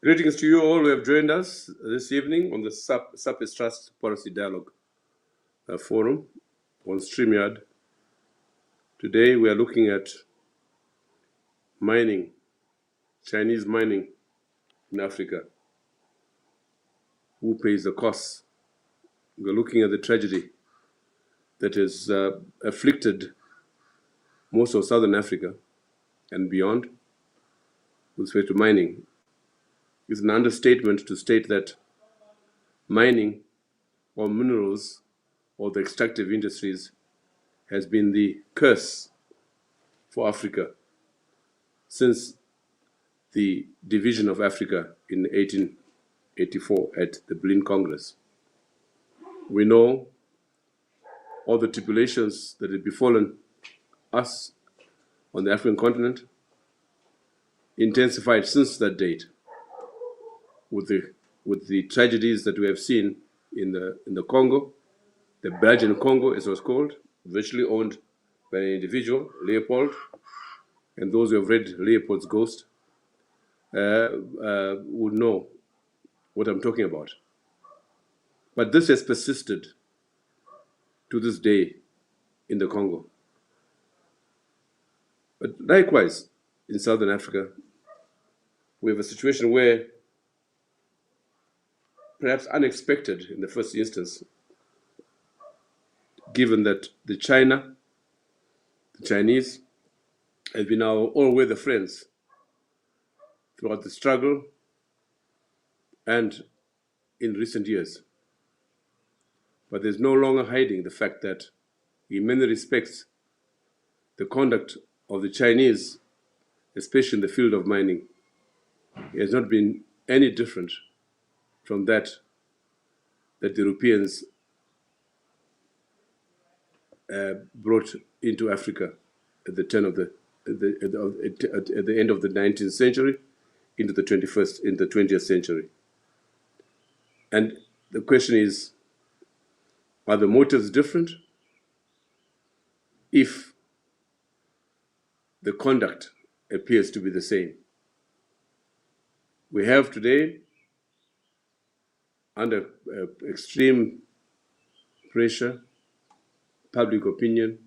Greetings to you all who have joined us this evening on the SAPES Policy Dialogue forum on StreamYard. Today we are looking at mining, Chinese mining in Africa. Who pays the costs? We're looking at the tragedy that has afflicted most of Southern Africa and beyond with respect to mining. It's an understatement to state that mining or minerals or the extractive industries has been the curse for Africa since the division of Africa in 1884 at the Berlin Congress. We know all the tribulations that have befallen us on the African continent, intensified since that date with the tragedies that we have seen in the Congo, the Belgian Congo as it was called, virtually owned by an individual, Leopold, and those who have read Leopold's Ghost would know what I'm talking about. But this has persisted to this day in the Congo. But likewise, in Southern Africa, we have a situation where, perhaps unexpected in the first instance, given that the Chinese, have been our all-weather friends throughout the struggle and in recent years. But there's no longer hiding the fact that, in many respects, the conduct of the Chinese, especially in the field of mining, has not been any different from that the Europeans brought into Africa at the turn of at the end of the 19th century into the 20th century. And the question is, are the motives different if the conduct appears to be the same? We have today, under extreme pressure, public opinion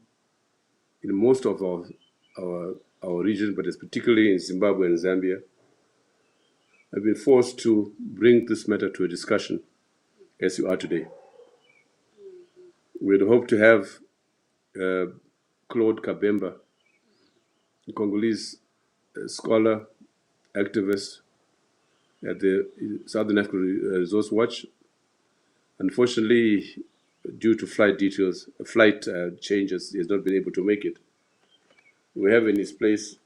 in most of our region, but particularly in Zimbabwe and Zambia, have been forced to bring this matter to a discussion as you are today. We'd hope to have Claude Kabemba, a Congolese scholar, activist at the Southern African Resource Watch. Unfortunately, due to flight changes, he has not been able to make it. We have in his place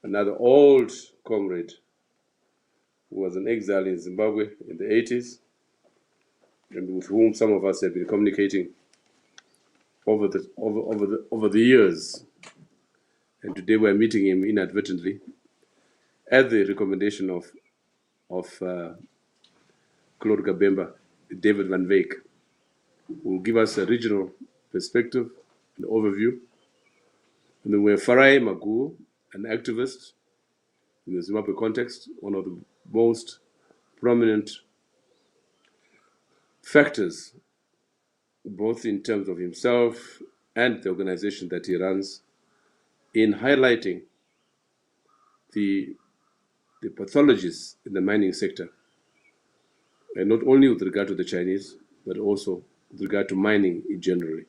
another old comrade who was an exile in Zimbabwe in the 80s, and with whom some of us have been communicating over the years. And today we're meeting him inadvertently at the recommendation of Claude Kabemba, David Van Wyk, who will give us a regional perspective, an overview. And then we have Farai Maguwu, an activist in the Zimbabwe context, one of the most prominent factors, both in terms of himself and the organization that he runs, in highlighting the pathologies in the mining sector, and not only with regard to the Chinese, but also with regard to mining in general,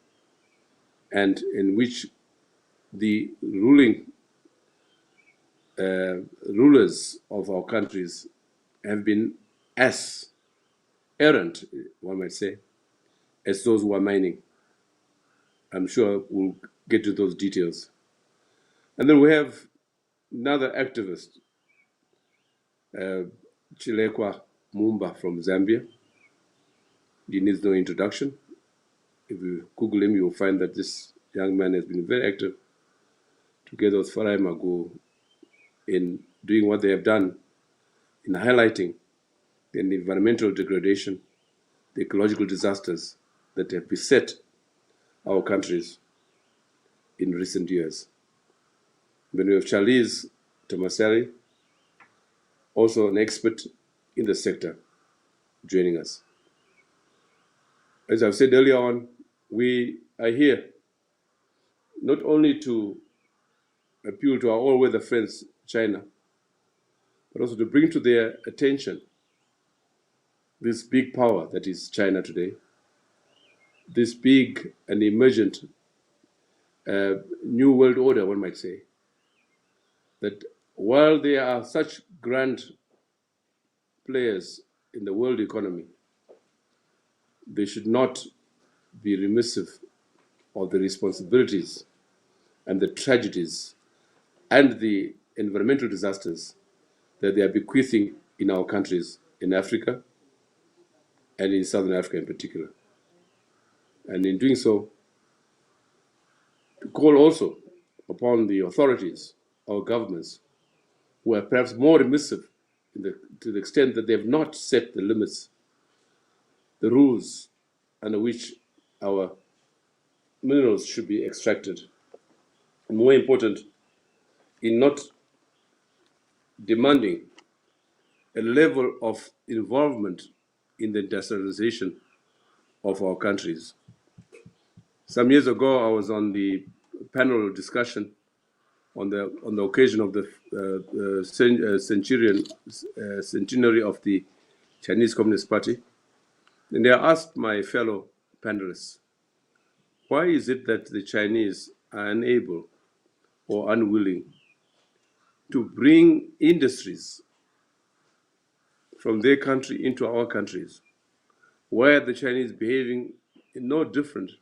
and in which the rulers of our countries have been as errant, one might say, as those who are mining. I'm sure we'll get to those details. And then we have another activist, Chilekwa Mumba from Zambia. He needs no introduction. If you Google him, you'll find that this young man has been very active together with Farai Maguwu in doing what they have done in highlighting the environmental degradation, the ecological disasters that have beset our countries in recent years. Then we have Charles Tomaseri, also an expert in the sector, joining us. As I've said earlier on, we are here not only to appeal to our all-weather friends, China, but also to bring to their attention this big power that is China today, this big and emergent new world order, one might say, that while they are such grand players in the world economy, they should not be remissive of the responsibilities and the tragedies and the environmental disasters that they are bequeathing in our countries in Africa and in Southern Africa in particular. And in doing so, to call also upon the authorities, our governments, who are perhaps more remissive to the extent that they have not set the limits, the rules under which our minerals should be extracted. And more important, in not demanding a level of involvement in the industrialization of our countries. Some years ago, I was on the panel discussion on the occasion of the centenary of the Chinese Communist Party, and I asked my fellow panelists, why is it that the Chinese are unable or unwilling to bring industries from their country into our countries? Why are the Chinese behaving no different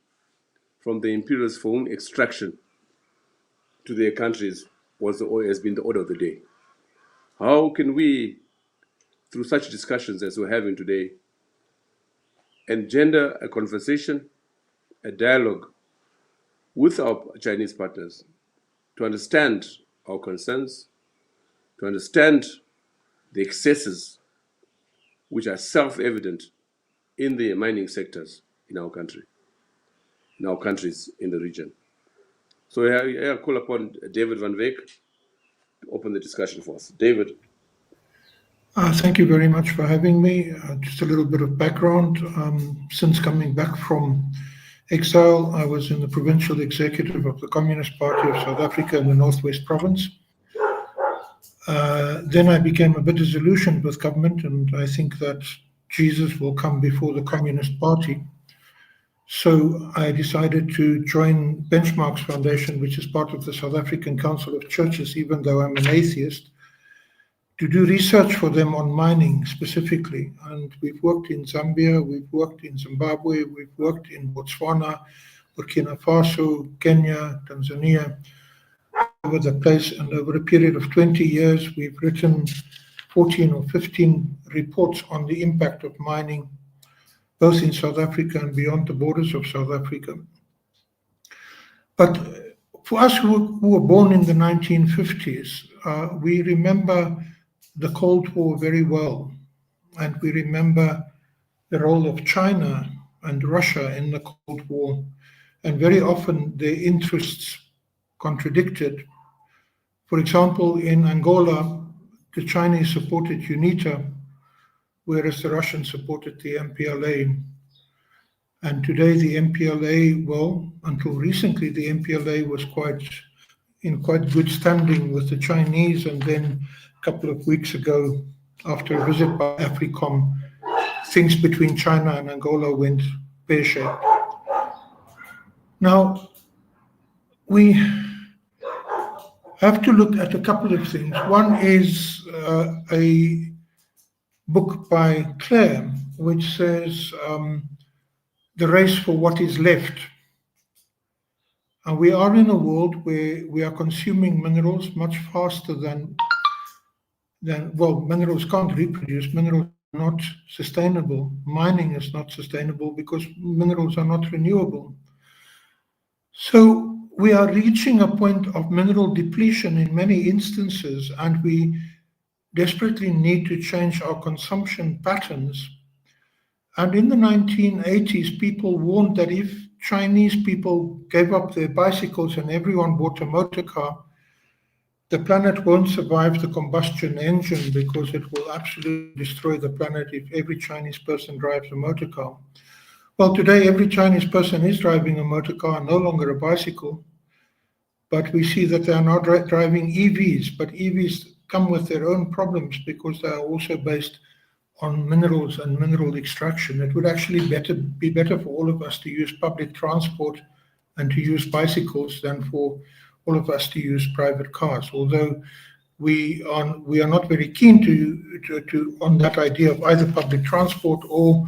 from the imperialists for whom extraction to their countries has been the order of the day? How can we, through such discussions as we're having today, engender a conversation, a dialogue with our Chinese partners to understand our concerns, to understand the excesses which are self-evident in the mining sectors in our country, in our countries in the region? So I call upon David van Wyk to open the discussion for us. David. Thank you very much for having me. Just a little bit of background. Since coming back from exile, I was in the provincial executive of the Communist Party of South Africa in the Northwest Province. Then I became a bit disillusioned with government, and I think that Jesus will come before the Communist Party. So I decided to join Benchmarks Foundation, which is part of the South African Council of Churches, even though I'm an atheist, to do research for them on mining specifically. And we've worked in Zambia, we've worked in Zimbabwe, we've worked in Botswana, Burkina Faso, Kenya, Tanzania, over the place. And over a period of 20 years, we've written 14 or 15 reports on the impact of mining, both in South Africa and beyond the borders of South Africa. But for us who were born in the 1950s, we remember the Cold War very well, and we remember the role of China and Russia in the Cold War, and very often their interests contradicted. For example, in Angola, the Chinese supported UNITA, whereas the Russians supported the MPLA. And today the MPLA, well, until recently, the MPLA was in quite good standing with the Chinese, and then a couple of weeks ago, after a visit by AFRICOM, things between China and Angola went pear-shaped. Now, we have to look at a couple of things. One is a book by Claire, which says the race for what is left. And we are in a world where we are consuming minerals much faster than well, minerals can't reproduce, minerals are not sustainable. Mining is not sustainable because minerals are not renewable. So we are reaching a point of mineral depletion in many instances, and we desperately need to change our consumption patterns. And in the 1980s, people warned that if Chinese people gave up their bicycles and everyone bought a motor car, the planet won't survive the combustion engine because it will absolutely destroy the planet if every Chinese person drives a motor car. Well, today every Chinese person is driving a motor car, no longer a bicycle, but we see that they are now driving EVs, but EVs come with their own problems because they are also based on minerals and mineral extraction. It would actually be better for all of us to use public transport and to use bicycles than for all of us to use private cars, although we are not very keen to on that idea of either public transport or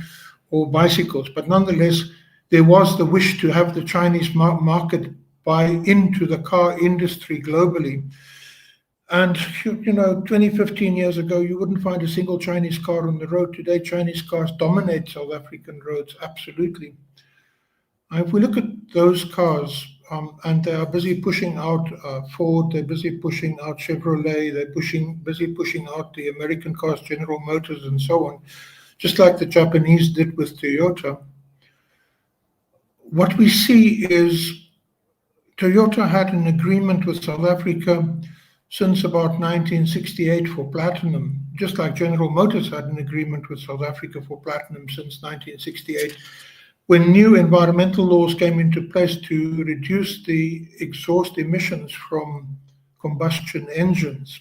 bicycles. But nonetheless, there was the wish to have the Chinese market buy into the car industry globally. And 20, 15 years ago, you wouldn't find a single Chinese car on the road. Today, Chinese cars dominate South African roads, absolutely. If we look at those cars, and they are busy pushing out Ford, they're busy pushing out Chevrolet, they're busy pushing out the American cars, General Motors, and so on, just like the Japanese did with Toyota. What we see is Toyota had an agreement with South Africa since about 1968 for platinum, just like General Motors had an agreement with South Africa for platinum since 1968. When new environmental laws came into place to reduce the exhaust emissions from combustion engines.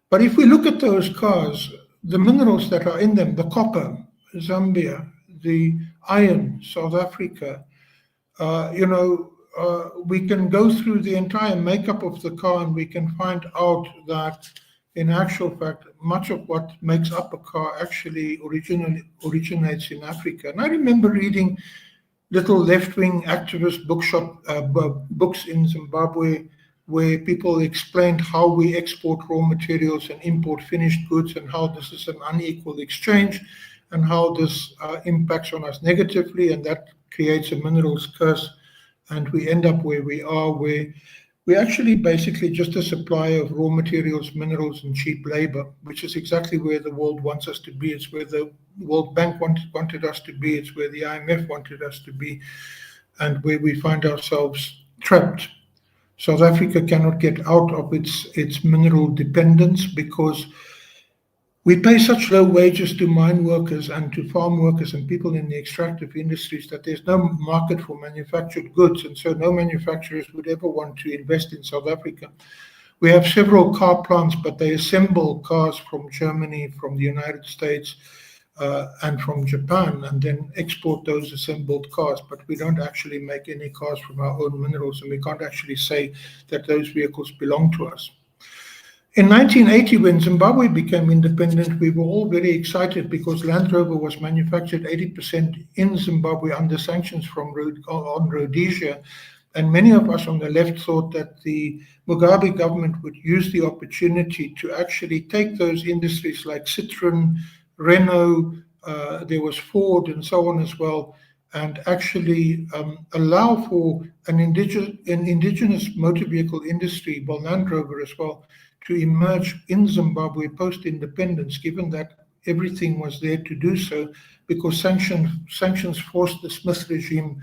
But if we look at those cars, the minerals that are in them, the copper, Zambia, the iron, South Africa, we can go through the entire makeup of the car and we can find out that in actual fact, much of what makes up a car actually originates in Africa. And I remember reading little left-wing activist books in Zimbabwe where people explained how we export raw materials and import finished goods and how this is an unequal exchange and how this impacts on us negatively, and that creates a minerals curse. And we end up where we are, where we're actually basically just a supplier of raw materials, minerals, and cheap labor, which is exactly where the world wants us to be. It's where the World Bank wanted us to be. It's where the IMF wanted us to be, and where we find ourselves trapped. South Africa cannot get out of its mineral dependence because we pay such low wages to mine workers and to farm workers and people in the extractive industries that there's no market for manufactured goods, and so no manufacturers would ever want to invest in South Africa. We have several car plants, but they assemble cars from Germany, from the United States, and from Japan, and then export those assembled cars. But we don't actually make any cars from our own minerals, and we can't actually say that those vehicles belong to us. In 1980, when Zimbabwe became independent, we were all very excited because Land Rover was manufactured 80% in Zimbabwe under sanctions on Rhodesia. And many of us on the left thought that the Mugabe government would use the opportunity to actually take those industries like Citroën, Renault, there was Ford and so on as well, and actually allow for an indigenous motor vehicle industry, well, Land Rover as well, to emerge in Zimbabwe post-independence, given that everything was there to do so, because sanctions forced the Smith regime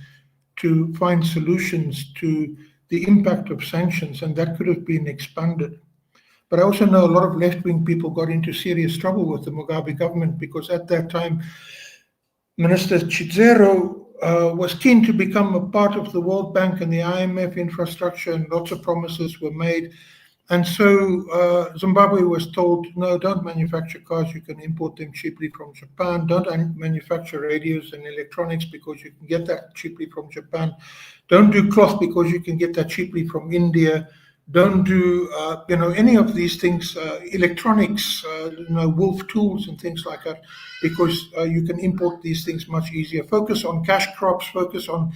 to find solutions to the impact of sanctions, and that could have been expanded. But I also know a lot of left-wing people got into serious trouble with the Mugabe government because at that time, Minister Chizero was keen to become a part of the World Bank and the IMF infrastructure, and lots of promises were made. And so Zimbabwe was told, no, don't manufacture cars, you can import them cheaply from Japan. Don't manufacture radios and electronics because you can get that cheaply from Japan. Don't do cloth because you can get that cheaply from India. Don't do any of these things, electronics, wolf tools and things like that, because you can import these things much easier. Focus on cash crops, focus on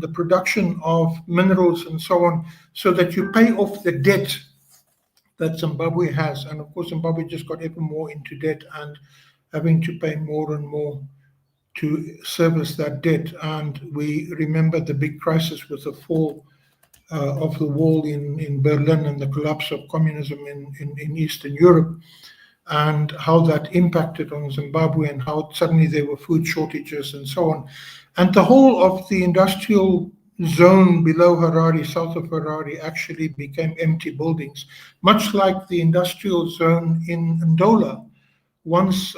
the production of minerals and so on, so that you pay off the debt that Zimbabwe has. And of course, Zimbabwe just got ever more into debt and having to pay more and more to service that debt. And we remember the big crisis with the fall of the wall in Berlin and the collapse of communism in Eastern Europe, and how that impacted on Zimbabwe and how suddenly there were food shortages and so on. And the whole of the industrial zone below Harare, south of Harare, actually became empty buildings, much like the industrial zone in Ndola. Once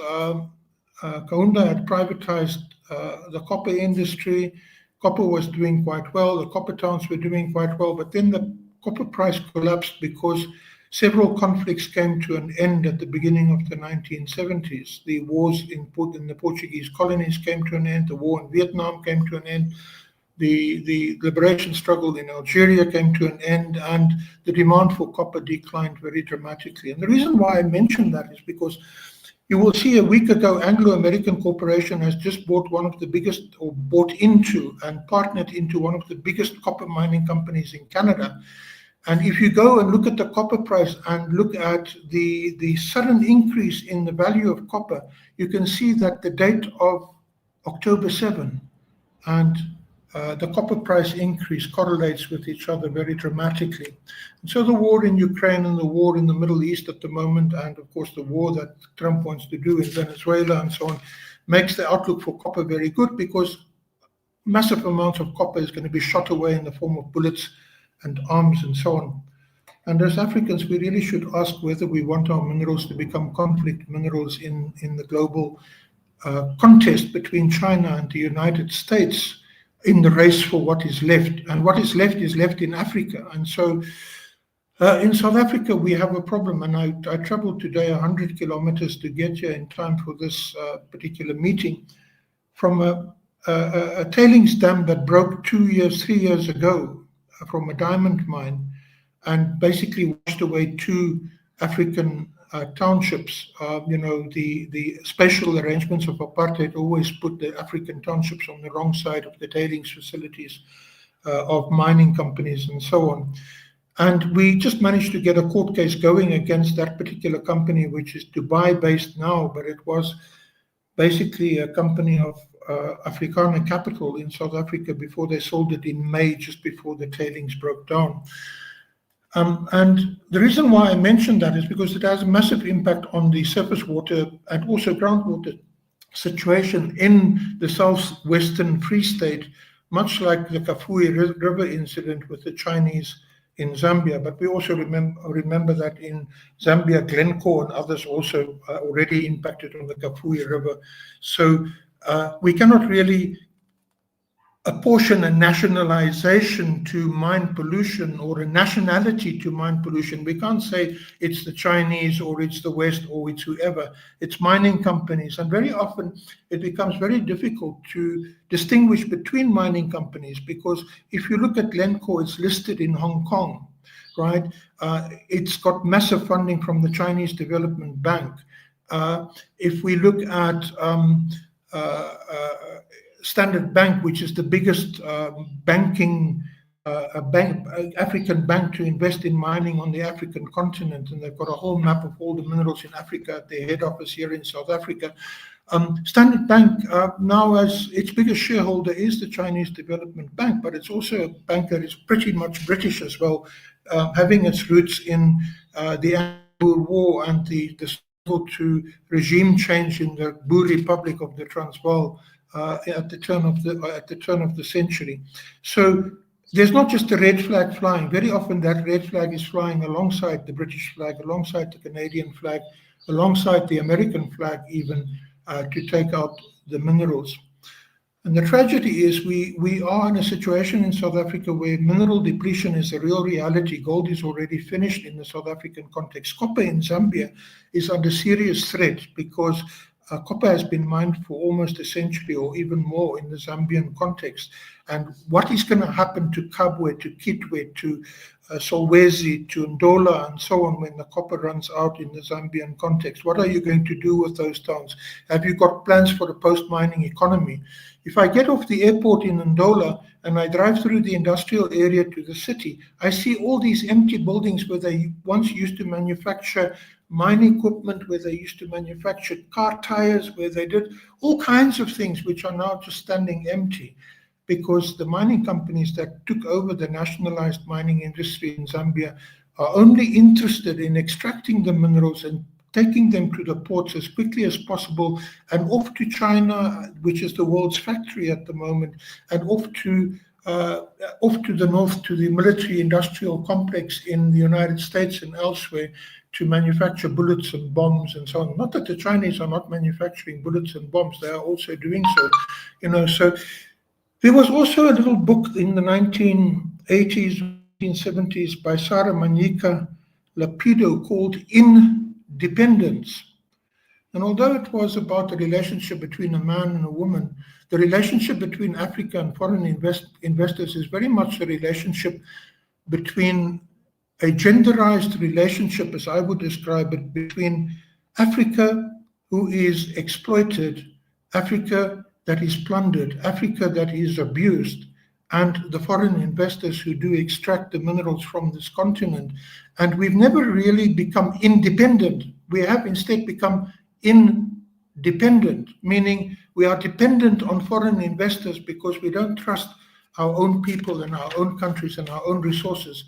Kaunda had privatized the copper industry, copper was doing quite well, the copper towns were doing quite well, but then the copper price collapsed because several conflicts came to an end at the beginning of the 1970s. The wars in the Portuguese colonies came to an end, the war in Vietnam came to an end, the liberation struggle in Algeria came to an end, and the demand for copper declined very dramatically. And the reason why I mention that is because you will see a week ago, Anglo-American Corporation has just bought one of the biggest, or bought into and partnered into one of the biggest copper mining companies in Canada. And if you go and look at the copper price and look at the sudden increase in the value of copper, you can see that the date of October 7 and the copper price increase correlates with each other very dramatically. And so the war in Ukraine and the war in the Middle East at the moment, and of course the war that Trump wants to do in Venezuela and so on, makes the outlook for copper very good, because massive amounts of copper is going to be shot away in the form of bullets and arms and so on. And as Africans, we really should ask whether we want our minerals to become conflict minerals in the global contest between China and the United States in the race for what is left. And what is left in Africa. And so in South Africa, we have a problem. And I traveled today 100 kilometers to get here in time for this particular meeting, from a tailings dam that broke 3 years ago from a diamond mine, and basically washed away 2 African townships. The spatial arrangements of apartheid always put the African townships on the wrong side of the tailings facilities of mining companies and so on. And we just managed to get a court case going against that particular company, which is Dubai-based now, but it was basically a company of Afrikaner capital in South Africa before they sold it in May, just before the tailings broke down. And the reason why I mention that is because it has a massive impact on the surface water and also groundwater situation in the southwestern Free State, much like the Kafue River incident with the Chinese in Zambia. But we also remember that in Zambia, Glencore and others also already impacted on the Kafue River. So we cannot really apportion a nationalization to mine pollution, or a nationality to mine pollution. We can't say it's the Chinese or it's the West or it's whoever. It's mining companies. And very often it becomes very difficult to distinguish between mining companies, because if you look at Glencore, it's listed in Hong Kong, right? It's got massive funding from the Chinese Development Bank. If we look at Standard Bank, which is the biggest African bank to invest in mining on the African continent, and they've got a whole map of all the minerals in Africa at their head office here in South Africa. Standard Bank now, as its biggest shareholder, is the Chinese Development Bank, but it's also a bank that is pretty much British as well, having its roots in the Anglo War and the struggle to regime change in the Boer Republic of the Transvaal at the turn of the century. So there's not just a red flag flying. Very often that red flag is flying alongside the British flag, alongside the Canadian flag, alongside the American flag even, to take out the minerals. And the tragedy is we are in a situation in South Africa where mineral depletion is a real reality. Gold is already finished in the South African context. Copper in Zambia is under serious threat because copper has been mined for almost a century or even more in the Zambian context. And what is going to happen to Kabwe, to Kitwe, to Solwezi, to Ndola, and so on when the copper runs out in the Zambian context? What are you going to do with those towns? Have you got plans for a post-mining economy? If I get off the airport in Ndola and I drive through the industrial area to the city, I see all these empty buildings where they once used to manufacture mine equipment, where they used to manufacture car tires, where they did all kinds of things which are now just standing empty, because the mining companies that took over the nationalized mining industry in Zambia are only interested in extracting the minerals and taking them to the ports as quickly as possible and off to China, which is the world's factory at the moment, and off to off to the north to the military-industrial complex in the United States and elsewhere to manufacture bullets and bombs and so on. Not that the Chinese are not manufacturing bullets and bombs; they are also doing so. So there was also a little book in the 1980s, 1970s by Sara Manica Lapido called Independence. And although it was about the relationship between a man and a woman, the relationship between Africa and foreign investors is very much a relationship between a genderized relationship, as I would describe it, between Africa, who is exploited, Africa that is plundered, Africa that is abused, and the foreign investors who do extract the minerals from this continent. And we've never really become independent. We have instead become independent, meaning we are dependent on foreign investors because we don't trust our own people and our own countries and our own resources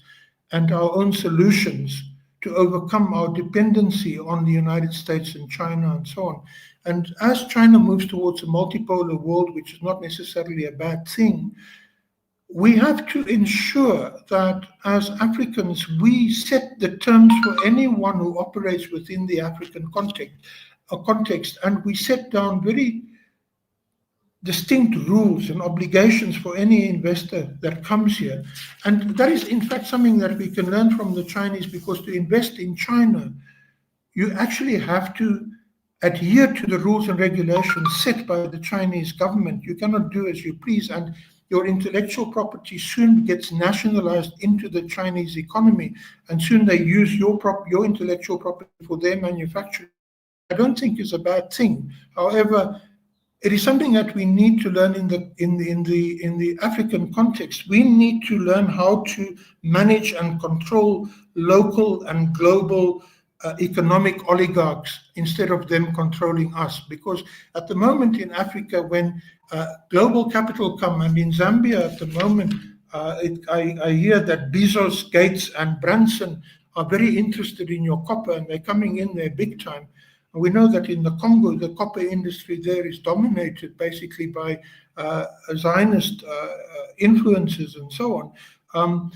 and our own solutions to overcome our dependency on the United States and China and so on. And as China moves towards a multipolar world, which is not necessarily a bad thing, we have to ensure that as Africans, we set the terms for anyone who operates within the African context, and we set down very distinct rules and obligations for any investor that comes here. And that is, in fact, something that we can learn from the Chinese, because to invest in China, you actually have to adhere to the rules and regulations set by the Chinese government. You cannot do as you please, and your intellectual property soon gets nationalized into the Chinese economy, and soon they use your intellectual property for their manufacturing. I don't think is a bad thing. However, it is something that we need to learn in the African context. We need to learn how to manage and control local and global economic oligarchs instead of them controlling us. Because at the moment in Africa, when global capital come, and in Zambia at the moment, I hear that Bezos, Gates, and Branson are very interested in your copper, and they're coming in there big time. And we know that in the Congo, the copper industry there is dominated basically by Zionist influences and so on.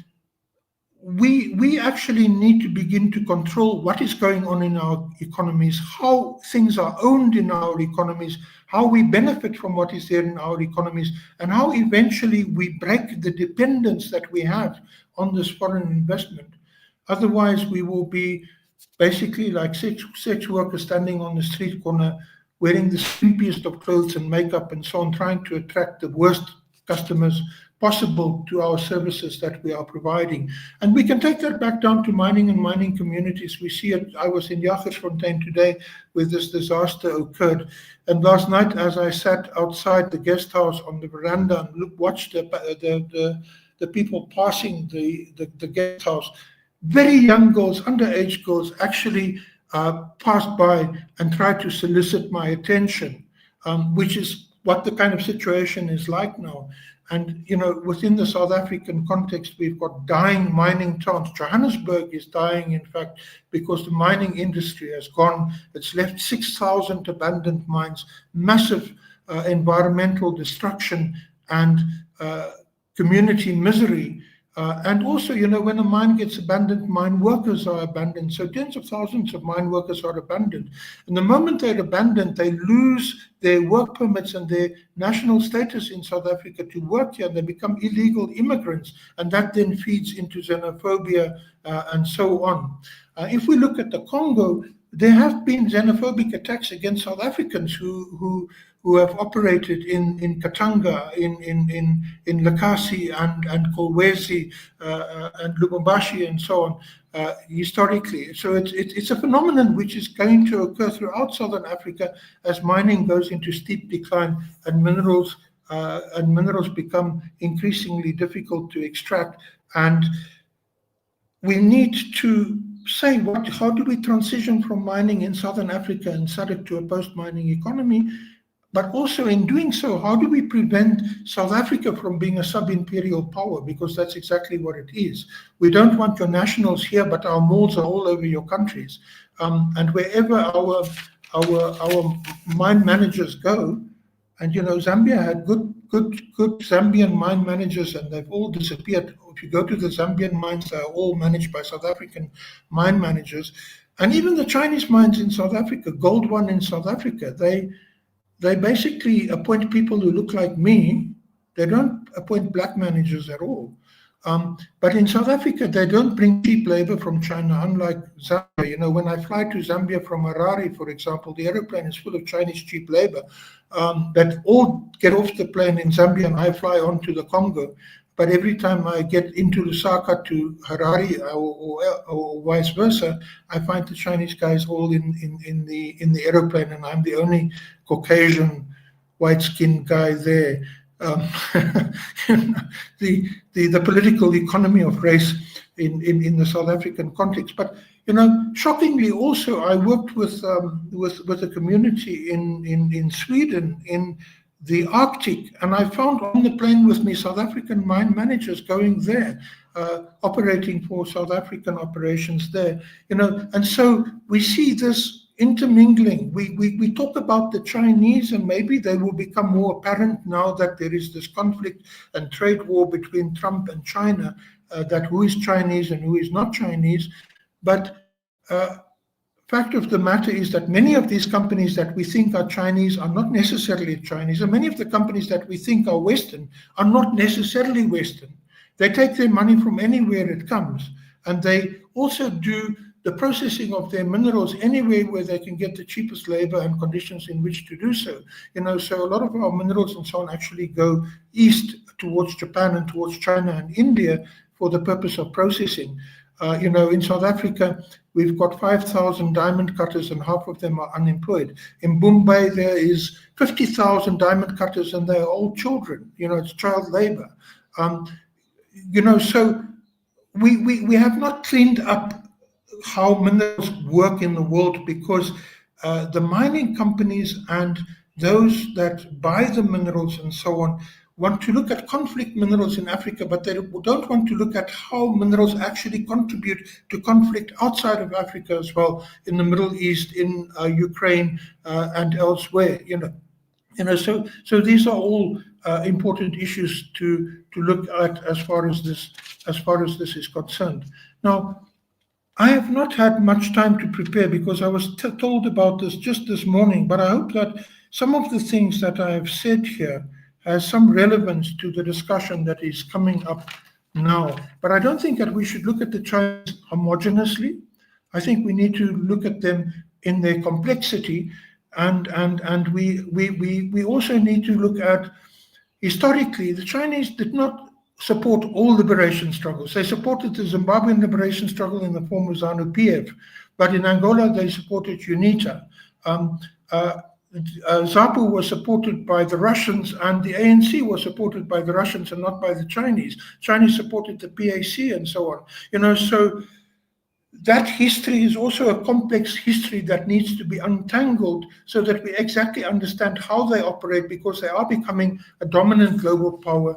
We actually need to begin to control what is going on in our economies, how things are owned in our economies, how we benefit from what is there in our economies, and how eventually we break the dependence that we have on this foreign investment. Otherwise, we will be basically like sex workers standing on the street corner, wearing the skimpiest of clothes and makeup and so on, trying to attract the worst customers possible to our services that we are providing. And we can take that back down to mining and mining communities. We see it. I was in Jagersfontein today where this disaster occurred. And last night, as I sat outside the guest house on the veranda and watched the people passing the guest house, very young girls, underage girls, actually passed by and tried to solicit my attention, which is what the kind of situation is like now. And, within the South African context, we've got dying mining towns. Johannesburg is dying, in fact, because the mining industry has gone. It's left 6,000 abandoned mines, massive environmental destruction and community misery. And also, when a mine gets abandoned, mine workers are abandoned. So tens of thousands of mine workers are abandoned. And the moment they're abandoned, they lose their work permits and their national status in South Africa to work here. They become illegal immigrants. And that then feeds into xenophobia and so on. If we look at the Congo, there have been xenophobic attacks against South Africans who have operated in Katanga, in Lekasi and Kolwezi and Lubumbashi and so on historically. So it's a phenomenon which is going to occur throughout Southern Africa as mining goes into steep decline and minerals become increasingly difficult to extract. And we need to say, how do we transition from mining in Southern Africa and SADC to a post-mining economy? But also in doing so, how do we prevent South Africa from being a sub-imperial power? Because that's exactly what it is. We don't want your nationals here, but our malls are all over your countries. And wherever our mine managers go, And Zambia had good Zambian mine managers, and they've all disappeared. If you go to the Zambian mines, they are all managed by South African mine managers. And even the Chinese mines in South Africa, Gold One in South Africa, they basically appoint people who look like me. They don't appoint black managers at all. But in South Africa, they don't bring cheap labor from China, unlike Zambia. When I fly to Zambia from Harare, for example, the aeroplane is full of Chinese cheap labor that all get off the plane in Zambia, and I fly on to the Congo. But every time I get into Lusaka to Harare or vice versa, I find the Chinese guys all in the aeroplane, and I'm the only Caucasian, white-skinned guy there. The political economy of race in the South African context. But shockingly, also I worked with a community in Sweden in the Arctic, and I found on the plane with me South African mine managers going there, operating for South African operations there. And so we see this intermingling. We talk about the Chinese, and maybe they will become more apparent now that there is this conflict and trade war between Trump and China, that who is Chinese and who is not Chinese. But fact of the matter is that many of these companies that we think are Chinese are not necessarily Chinese, and many of the companies that we think are Western are not necessarily Western. They take their money from anywhere it comes, and they also do the processing of their minerals anywhere where they can get the cheapest labor and conditions in which to do so. So a lot of our minerals and so on actually go east towards Japan and towards China and India for the purpose of processing. In South Africa, we've got 5,000 diamond cutters, and half of them are unemployed. In Mumbai, there is 50,000 diamond cutters, and they are all children. It's child labor. So we have not cleaned up how minerals work in the world, because the mining companies and those that buy the minerals and so on want to look at conflict minerals in Africa, but they don't want to look at how minerals actually contribute to conflict outside of Africa as well, in the Middle East, in Ukraine, and elsewhere. So these are all important issues to look at as far as this is concerned. Now, I have not had much time to prepare because I was told about this just this morning, but I hope that some of the things that I have said here has some relevance to the discussion that is coming up now. But I don't think that we should look at the Chinese homogeneously. I think we need to look at them in their complexity, and we also need to look at, historically, the Chinese did not support all liberation struggles. They supported the Zimbabwean liberation struggle in the form of ZANU-PF, but in Angola they supported UNITA. ZAPU was supported by the Russians, and the ANC was supported by the Russians and not by the Chinese. Chinese supported the PAC and so on. So that history is also a complex history that needs to be untangled so that we exactly understand how they operate, because they are becoming a dominant global power.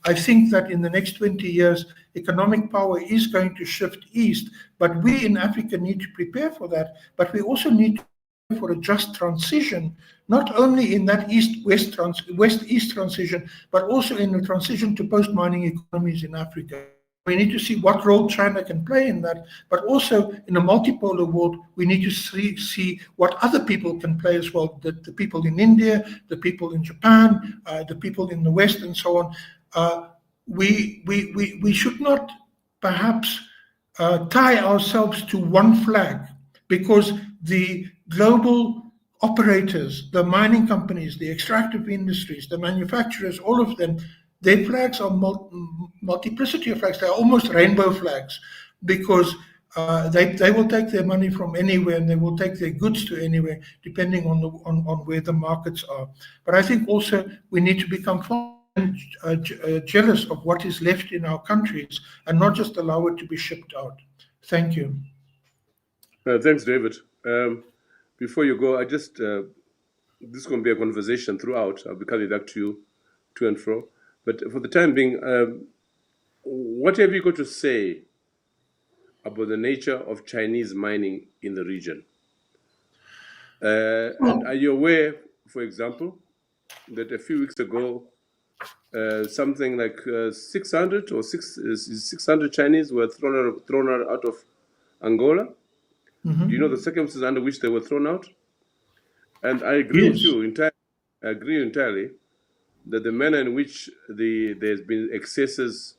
I think that in the next 20 years, economic power is going to shift east, but we in Africa need to prepare for that. But we also need to prepare for a just transition, not only in that west-east transition, but also in the transition to post-mining economies in Africa. We need to see what role China can play in that, but also in a multipolar world, we need to see what other people can play as well, the people in India, the people in Japan, the people in the West, and so on. We should not perhaps tie ourselves to one flag, because the global operators, the mining companies, the extractive industries, the manufacturers, all of them, their flags are multiplicity of flags. They are almost rainbow flags, because they will take their money from anywhere, and they will take their goods to anywhere, depending on where the markets are. But I think also we need to become jealous of what is left in our countries, and not just allow it to be shipped out. Thank you. Thanks, David. Before you go, this is going to be a conversation throughout. I'll be coming back to you, to and fro. But for the time being, what have you got to say about the nature of Chinese mining in the region? And are you aware, for example, that a few weeks ago, something like 600 or 600 Chinese were thrown out of Angola. Do you know the circumstances under which they were thrown out? And I agree with Yes. you entirely. I agree entirely that the manner in which there's been excesses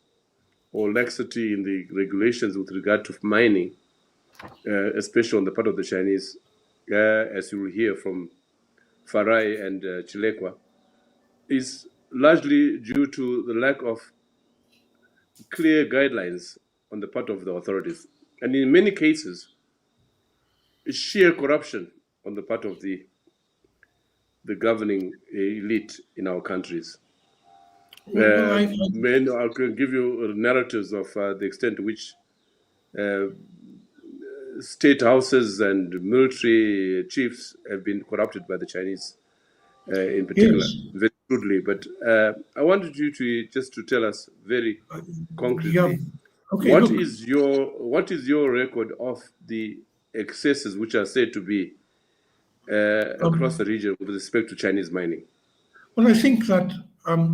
or laxity in the regulations with regard to mining, especially on the part of the Chinese, as you will hear from Farai and Chilekwa, is largely due to the lack of clear guidelines on the part of the authorities. And in many cases, sheer corruption on the part of the governing elite in our countries. Well, I can give you narratives of the extent to which state houses and military chiefs have been corrupted by the Chinese, in particular, yes. very crudely. But I wanted you to just to tell us very Yeah. concretely Okay, look. what is your record of the excesses which are said to be across the region with respect to Chinese mining? Well, I think that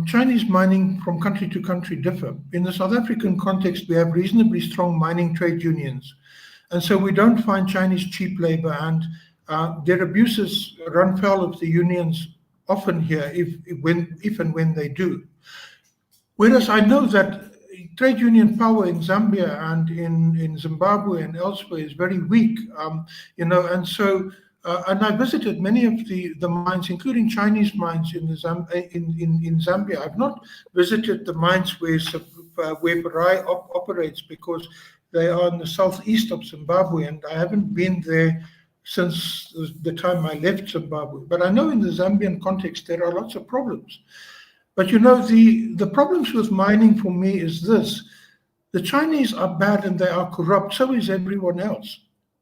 Chinese mining from country to country differ. In the South African context, we have reasonably strong mining trade unions. And so we don't find Chinese cheap labor, and their abuses run foul of the unions often here, if and when they do. Whereas I know that trade union power in Zambia and in Zimbabwe and elsewhere is very weak, and so and I visited many of the mines, including Chinese mines in Zambia. I've not visited the mines where Farai operates because they are in the southeast of Zimbabwe, and I haven't been there since the time I left Zimbabwe. But I know in the Zambian context there are lots of problems. But the problems with mining for me is this. The Chinese are bad and they are corrupt, so is everyone else.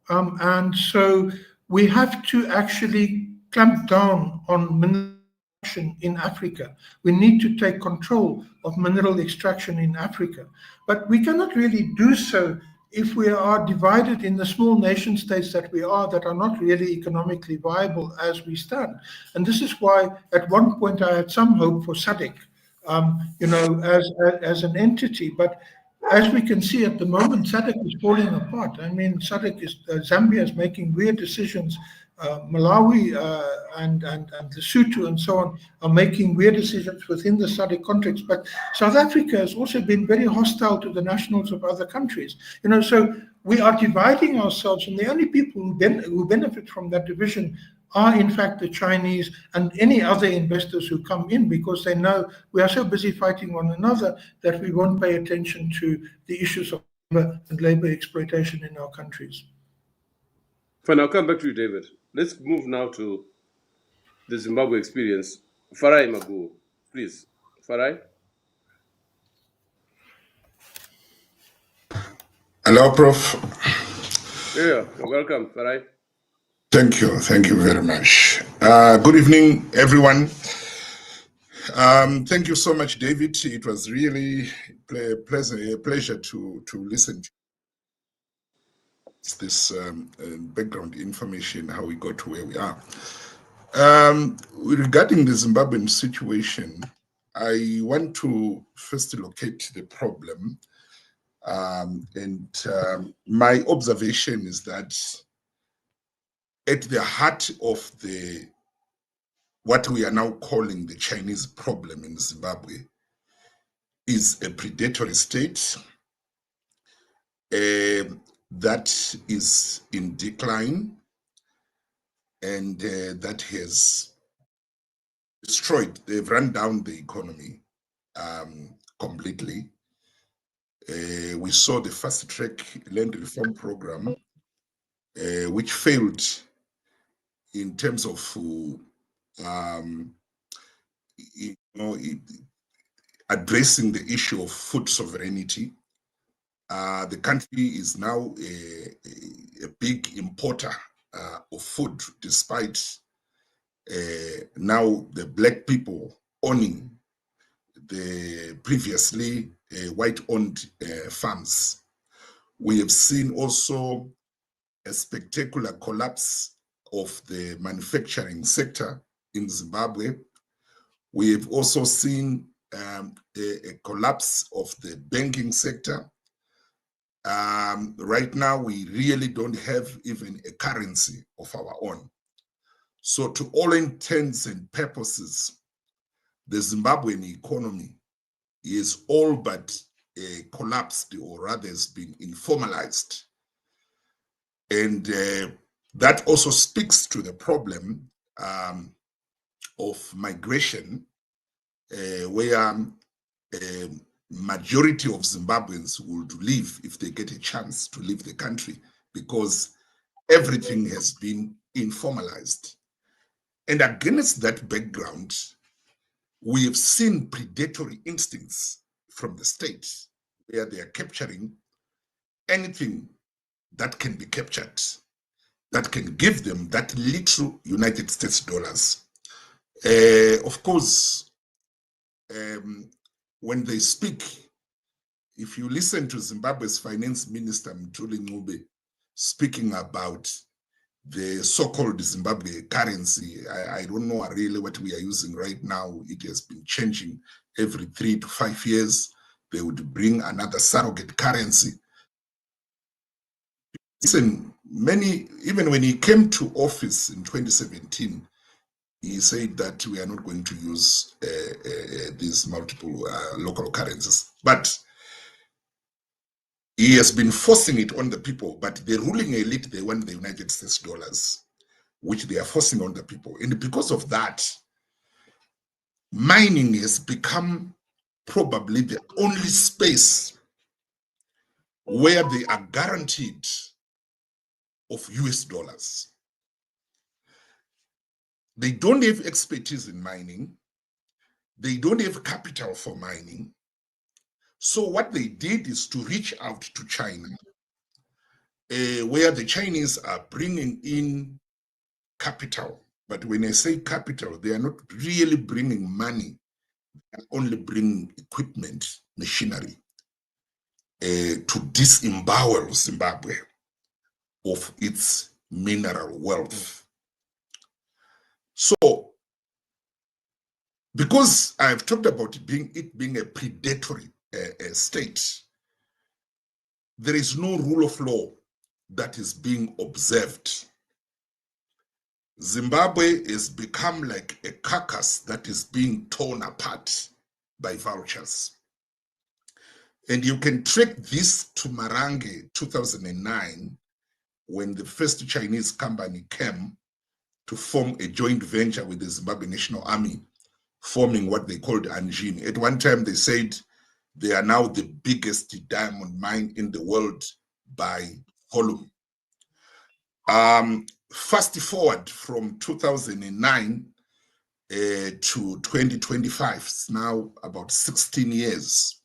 And so we have to actually clamp down on mineral extraction in Africa. We need to take control of mineral extraction in Africa. But we cannot really do so if we are divided in the small nation states that we are, that are not really economically viable as we stand. And this is why at one point I had some hope for SADC, as an entity. But as we can see at the moment, SADC is falling apart. I mean, Zambia is making weird decisions. Malawi and Lesotho and so on are making weird decisions within the SADC context. But South Africa has also been very hostile to the nationals of other countries. So we are dividing ourselves, and the only people who benefit from that division are in fact the Chinese and any other investors who come in, because they know we are so busy fighting one another that we won't pay attention to the issues of labor and labor exploitation in our countries. Fine, I'll come back to you, David. Let's move now to the Zimbabwe experience. Farai Magu, please. Farai? Hello, Prof. Yeah, welcome, Farai. Thank you very much. Good evening, everyone. Thank you so much, David. It was really a pleasure to listen to this background information, how we got to where we are. Regarding the Zimbabwean situation, I want to first locate the problem. My observation is that at the heart of what we are now calling the Chinese problem in Zimbabwe is a predatory state that is in decline and that has destroyed, they've run down the economy completely. We saw the fast track land reform program, which failed in terms of addressing the issue of food sovereignty. The country is now a big importer of food, despite now the black people owning the previously white-owned farms. We have seen also a spectacular collapse of the manufacturing sector in Zimbabwe, We have also seen a collapse of the banking sector. Right now, we really don't have even a currency of our own. So to all intents and purposes, the Zimbabwean economy is all but collapsed, or rather has been informalized. And that also speaks to the problem of migration, where majority of Zimbabweans would leave if they get a chance to leave the country, because everything has been informalized. And against that background, we have seen predatory instincts from the state, where they are capturing anything that can be captured, that can give them that little United States dollars. Of course, when they speak, if you listen to Zimbabwe's finance minister, Mthuli Ncube, speaking about the so-called Zimbabwe currency, I don't know really what we are using right now. It has been changing every 3 to 5 years. They would bring another surrogate currency. Listen, even when he came to office in 2017, he said that we are not going to use these multiple local currencies. But he has been forcing it on the people. But the ruling elite, they want the United States dollars, which they are forcing on the people. And because of that, mining has become probably the only space where they are guaranteed of US dollars. They don't have expertise in mining. They don't have capital for mining. So what they did is to reach out to China, where the Chinese are bringing in capital. But when I say capital, they are not really bringing money, they are only bringing equipment, machinery, to disembowel Zimbabwe of its mineral wealth. So, because I've talked about it being a predatory state, there is no rule of law that is being observed. Zimbabwe has become like a carcass that is being torn apart by vultures. And you can track this to Marange 2009, when the first Chinese company came to form a joint venture with the Zimbabwe National Army, forming what they called Anjin. At one time, they said they are now the biggest diamond mine in the world by volume. Fast forward from 2009 to 2025, it's now about 16 years.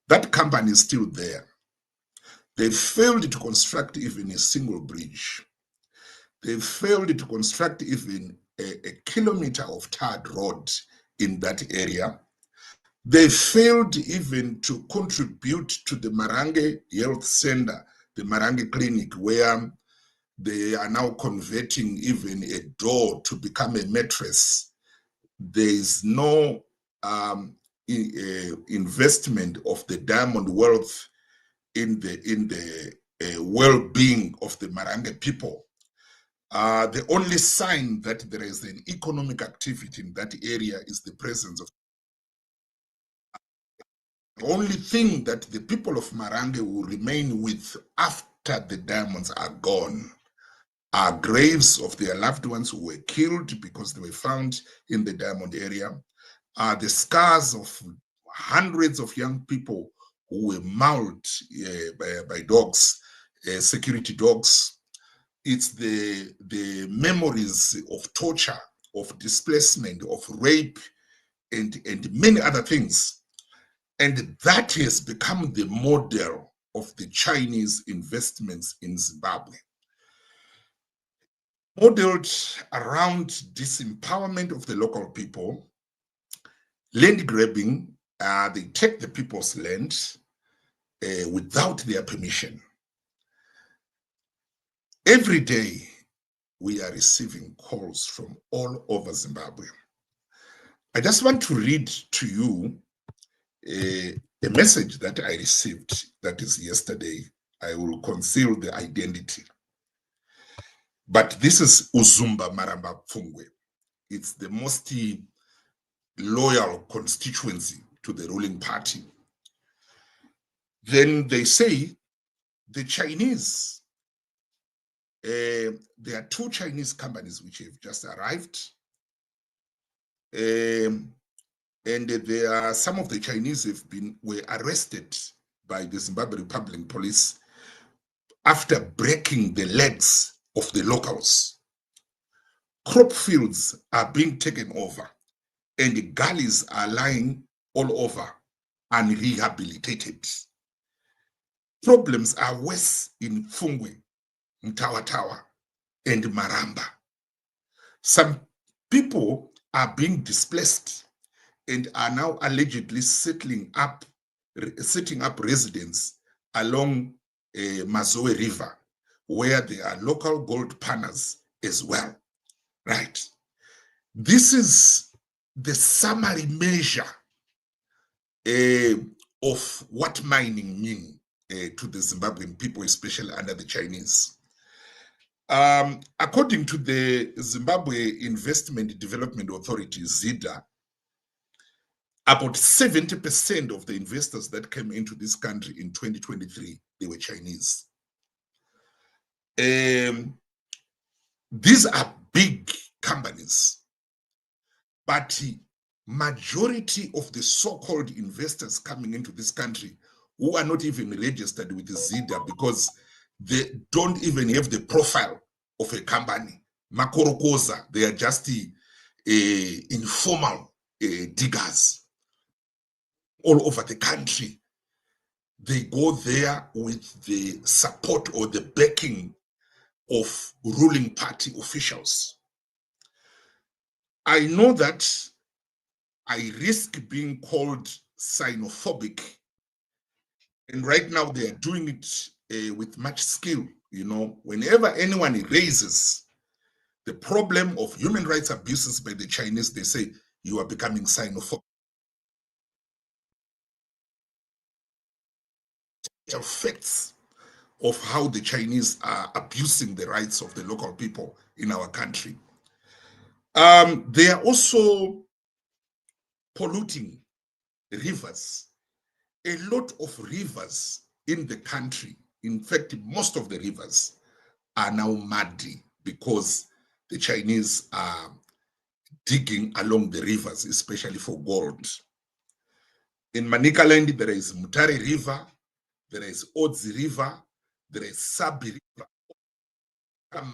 That company is still there. They failed to construct even a single bridge. They failed to construct even a kilometer of tarred road in that area. They failed even to contribute to the Marange Health Center, the Marange Clinic, where they are now converting even a door to become a mattress. There is no investment of the diamond wealth in the well-being of the Marange people. The only sign that there is an economic activity in that area is the presence of. The only thing that the people of Marange will remain with after the diamonds are gone are graves of their loved ones who were killed because they were found in the diamond area, are the scars of hundreds of young people who were mauled by dogs, security dogs. It's the memories of torture, of displacement, of rape, and many other things. And that has become the model of the Chinese investments in Zimbabwe. Modeled around disempowerment of the local people, land grabbing, they take the people's land without their permission. Every day, we are receiving calls from all over Zimbabwe. I just want to read to you a message that I received, that is yesterday. I will conceal the identity. But this is Uzumba Maramba Pfungwe. It's the most loyal constituency to the ruling party. Then they say the Chinese, there are 2 Chinese companies which have just arrived. And there are some of the Chinese were arrested by the Zimbabwe Republic Police after breaking the legs of the locals. Crop fields are being taken over and the gullies are lying all over unrehabilitated. Problems are worse in Pfungwe, Mtawa and Maramba. Some people are being displaced and are now allegedly setting up residence along Mazoe River, where there are local gold paners as well. Right. This is the summary measure of what mining means to the Zimbabwean people, especially under the Chinese. According to the Zimbabwe Investment Development Authority, ZIDA, about 70% of the investors that came into this country in 2023, they were Chinese. These are big companies, but majority of the so-called investors coming into this country who are not even registered with the ZIDA because they don't even have the profile of a company. Makorokoza, they are just informal diggers all over the country. They go there with the support or the backing of ruling party officials. I know that I risk being called xenophobic, and right now they are doing it with much skill. You know, whenever anyone raises the problem of human rights abuses by the Chinese, they say you are becoming xenophobic. Effects of how the Chinese are abusing the rights of the local people in our country. They are also polluting rivers. A lot of rivers in the country, in fact, most of the rivers are now muddy because the Chinese are digging along the rivers, especially for gold. In Manicaland, there is Mutare River, there is Odzi River, there is Sabi River,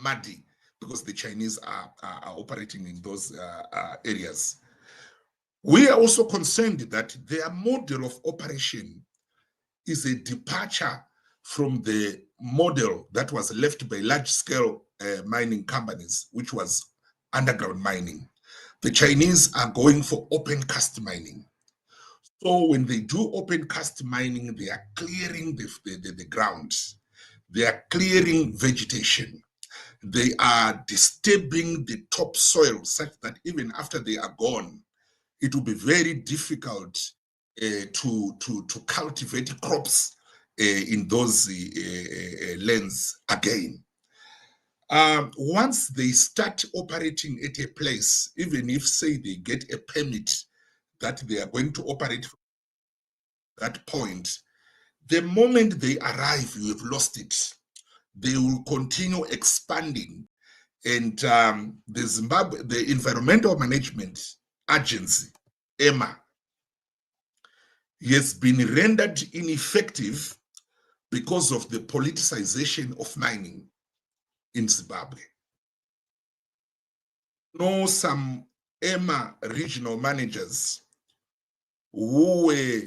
muddy because the Chinese are operating in those areas. We are also concerned that their model of operation is a departure from the model that was left by large-scale mining companies, which was underground mining. The Chinese are going for open-cast mining. So when they do open-cast mining, they are clearing the ground. They are clearing vegetation. They are disturbing the topsoil such that even after they are gone, it will be very difficult to cultivate crops in those lands again. Once they start operating at a place, even if, say, they get a permit that they are going to operate from that point, the moment they arrive, you have lost it. They will continue expanding. And the Environmental Management Agency, EMA, has been rendered ineffective because of the politicization of mining in Zimbabwe. Know some EMA regional managers who were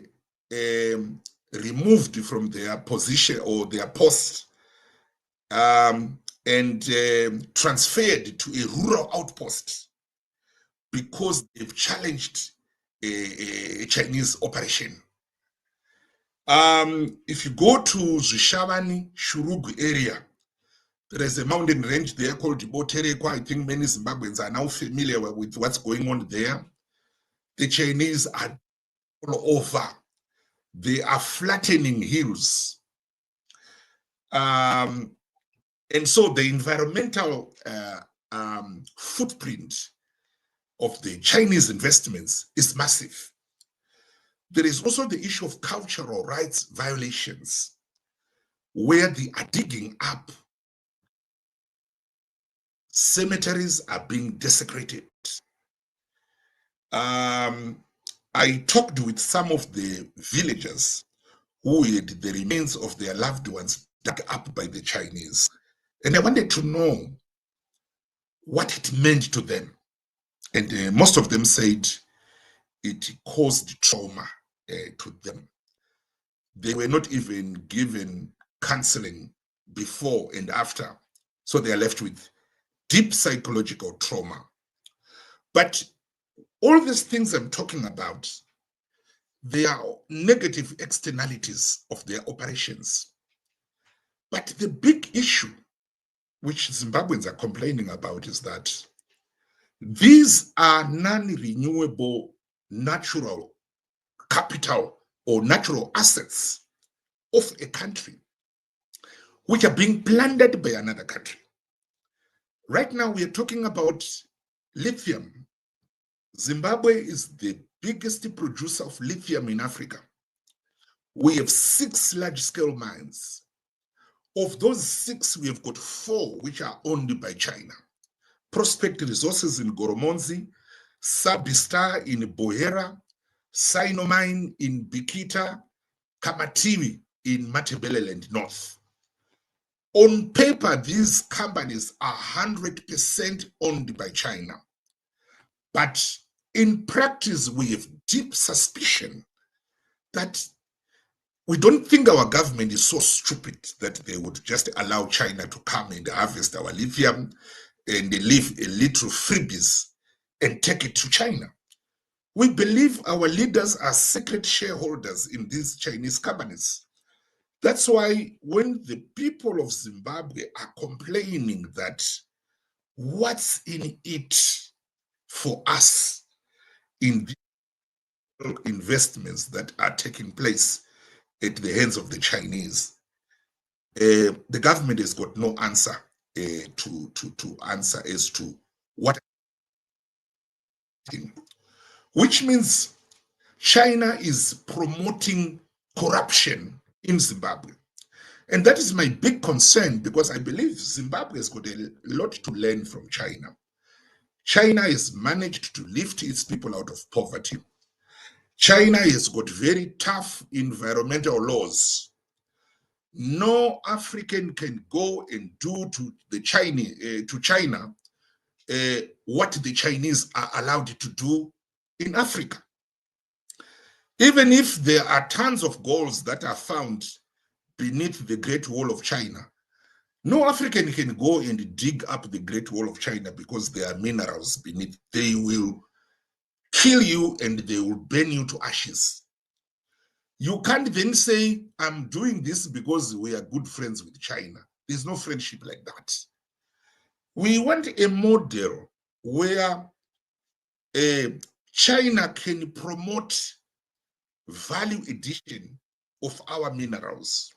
removed from their position or their post and transferred to a rural outpost because they've challenged a Chinese operation. If you go to Zvishavani, Shurugu area, there is a mountain range there called Boterekwa. I think many Zimbabweans are now familiar with what's going on there. The Chinese are all over. They are flattening hills. And so the environmental footprint of the Chinese investments is massive. There is also the issue of cultural rights violations, where they are digging up. Cemeteries are being desecrated. I talked with some of the villagers who had the remains of their loved ones dug up by the Chinese. And I wanted to know what it meant to them. And most of them said it caused trauma to them. They were not even given counseling before and after. So they are left with deep psychological trauma. But all these things I'm talking about, they are negative externalities of their operations. But the big issue, which Zimbabweans are complaining about, is that these are non-renewable natural capital or natural assets of a country, which are being plundered by another country. Right now, we are talking about lithium. Zimbabwe is the biggest producer of lithium in Africa. We have 6 large-scale mines. Of those 6, we have got 4 which are owned by China. Prospect Resources in Goromonzi, Sabistar in Bohera, Sinomine in Bikita, Kamatiwi in Matabeleland North. On paper, these companies are 100% owned by China. But in practice, we have deep suspicion that we don't think our government is so stupid that they would just allow China to come and harvest our lithium and leave a little freebies and take it to China. We believe our leaders are secret shareholders in these Chinese companies. That's why when the people of Zimbabwe are complaining that what's in it for us in the investments that are taking place at the hands of the Chinese, the government has got no answer to answer as to what, which means China is promoting corruption in Zimbabwe. And that is my big concern, because I believe Zimbabwe has got a lot to learn from China. China has managed to lift its people out of poverty. China has got very tough environmental laws. No African can go and do to China what the Chinese are allowed to do in Africa. Even if there are tons of golds that are found beneath the Great Wall of China, no African can go and dig up the Great Wall of China because there are minerals beneath. They will kill you and they will burn you to ashes. You can't then say, I'm doing this because we are good friends with China. There's no friendship like that. We want a model where China can promote value addition of our minerals,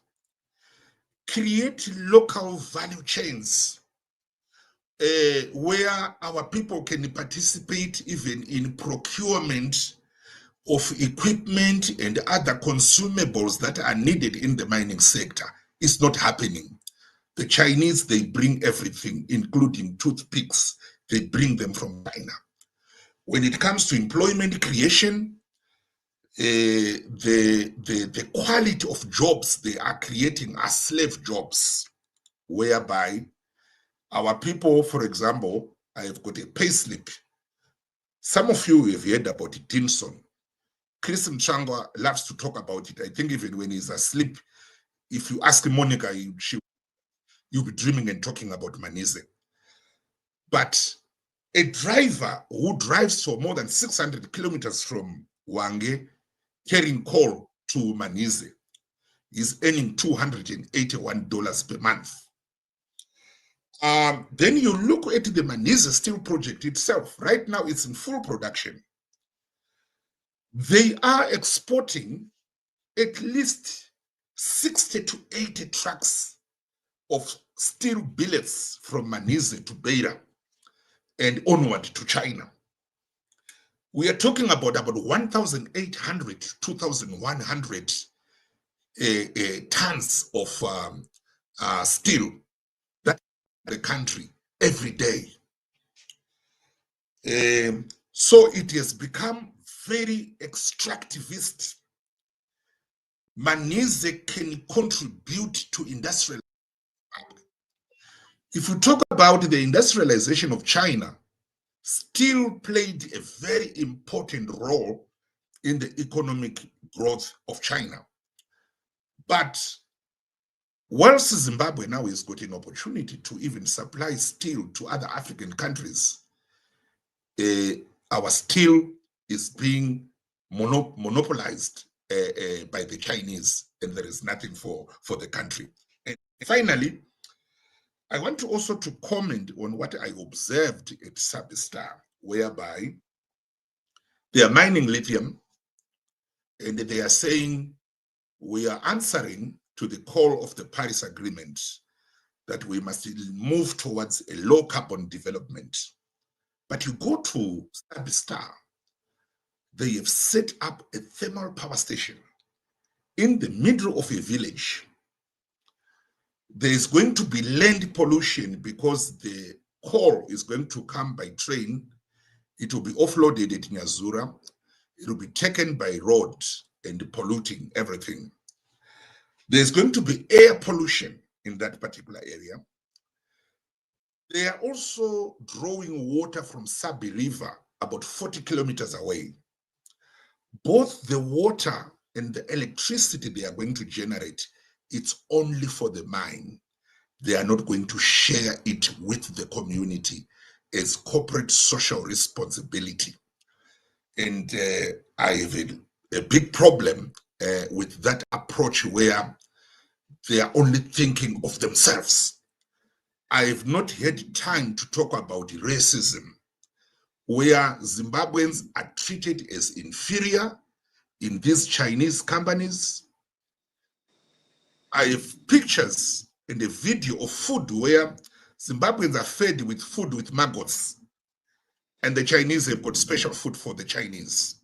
create local value chains where our people can participate even in procurement of equipment and other consumables that are needed in the mining sector. It's not happening. The Chinese, they bring everything, including toothpicks. They bring them from China. When it comes to employment creation, the quality of jobs they are creating are slave jobs, whereby our people, for example, I have got a payslip. Some of you have heard about Dinson. Chris Mchangwa loves to talk about it. I think even when he's asleep, if you ask Monica, you'll be dreaming and talking about Manize. But a driver who drives for more than 600 kilometers from Wange, carrying coal to Manize, is earning $281 per month. Then you look at the Manize Steel project itself. Right now, it's in full production. they are exporting at least 60 to 80 trucks of steel billets from Manise to Beira and onward to China. We are talking about 1,800 to 2,100 tons of steel that the country every day. So it has become very extractivist. Manise can contribute to industrial. If you talk about the industrialization of China, steel played a very important role in the economic growth of China. But whilst Zimbabwe now has got an opportunity to even supply steel to other African countries, our steel is being monopolized by the Chinese, and there is nothing for the country. And finally, I want to also to comment on what I observed at SAPES, whereby they are mining lithium, and they are saying we are answering to the call of the Paris Agreement that we must move towards a low carbon development. But you go to SAPES, they have set up a thermal power station in the middle of a village. There is going to be land pollution because the coal is going to come by train. It will be offloaded at Nyazura. It will be taken by road and polluting everything. There's going to be air pollution in that particular area. They are also drawing water from Sabi River about 40 kilometers away. Both the water and the electricity they are going to generate, it's only for the mine. They are not going to share it with the community as corporate social responsibility. And I have a big problem with that approach where they are only thinking of themselves. I have not had time to talk about racism, where Zimbabweans are treated as inferior in these Chinese companies. I have pictures and a video of food where Zimbabweans are fed with food with maggots, and the Chinese have got special food for the Chinese.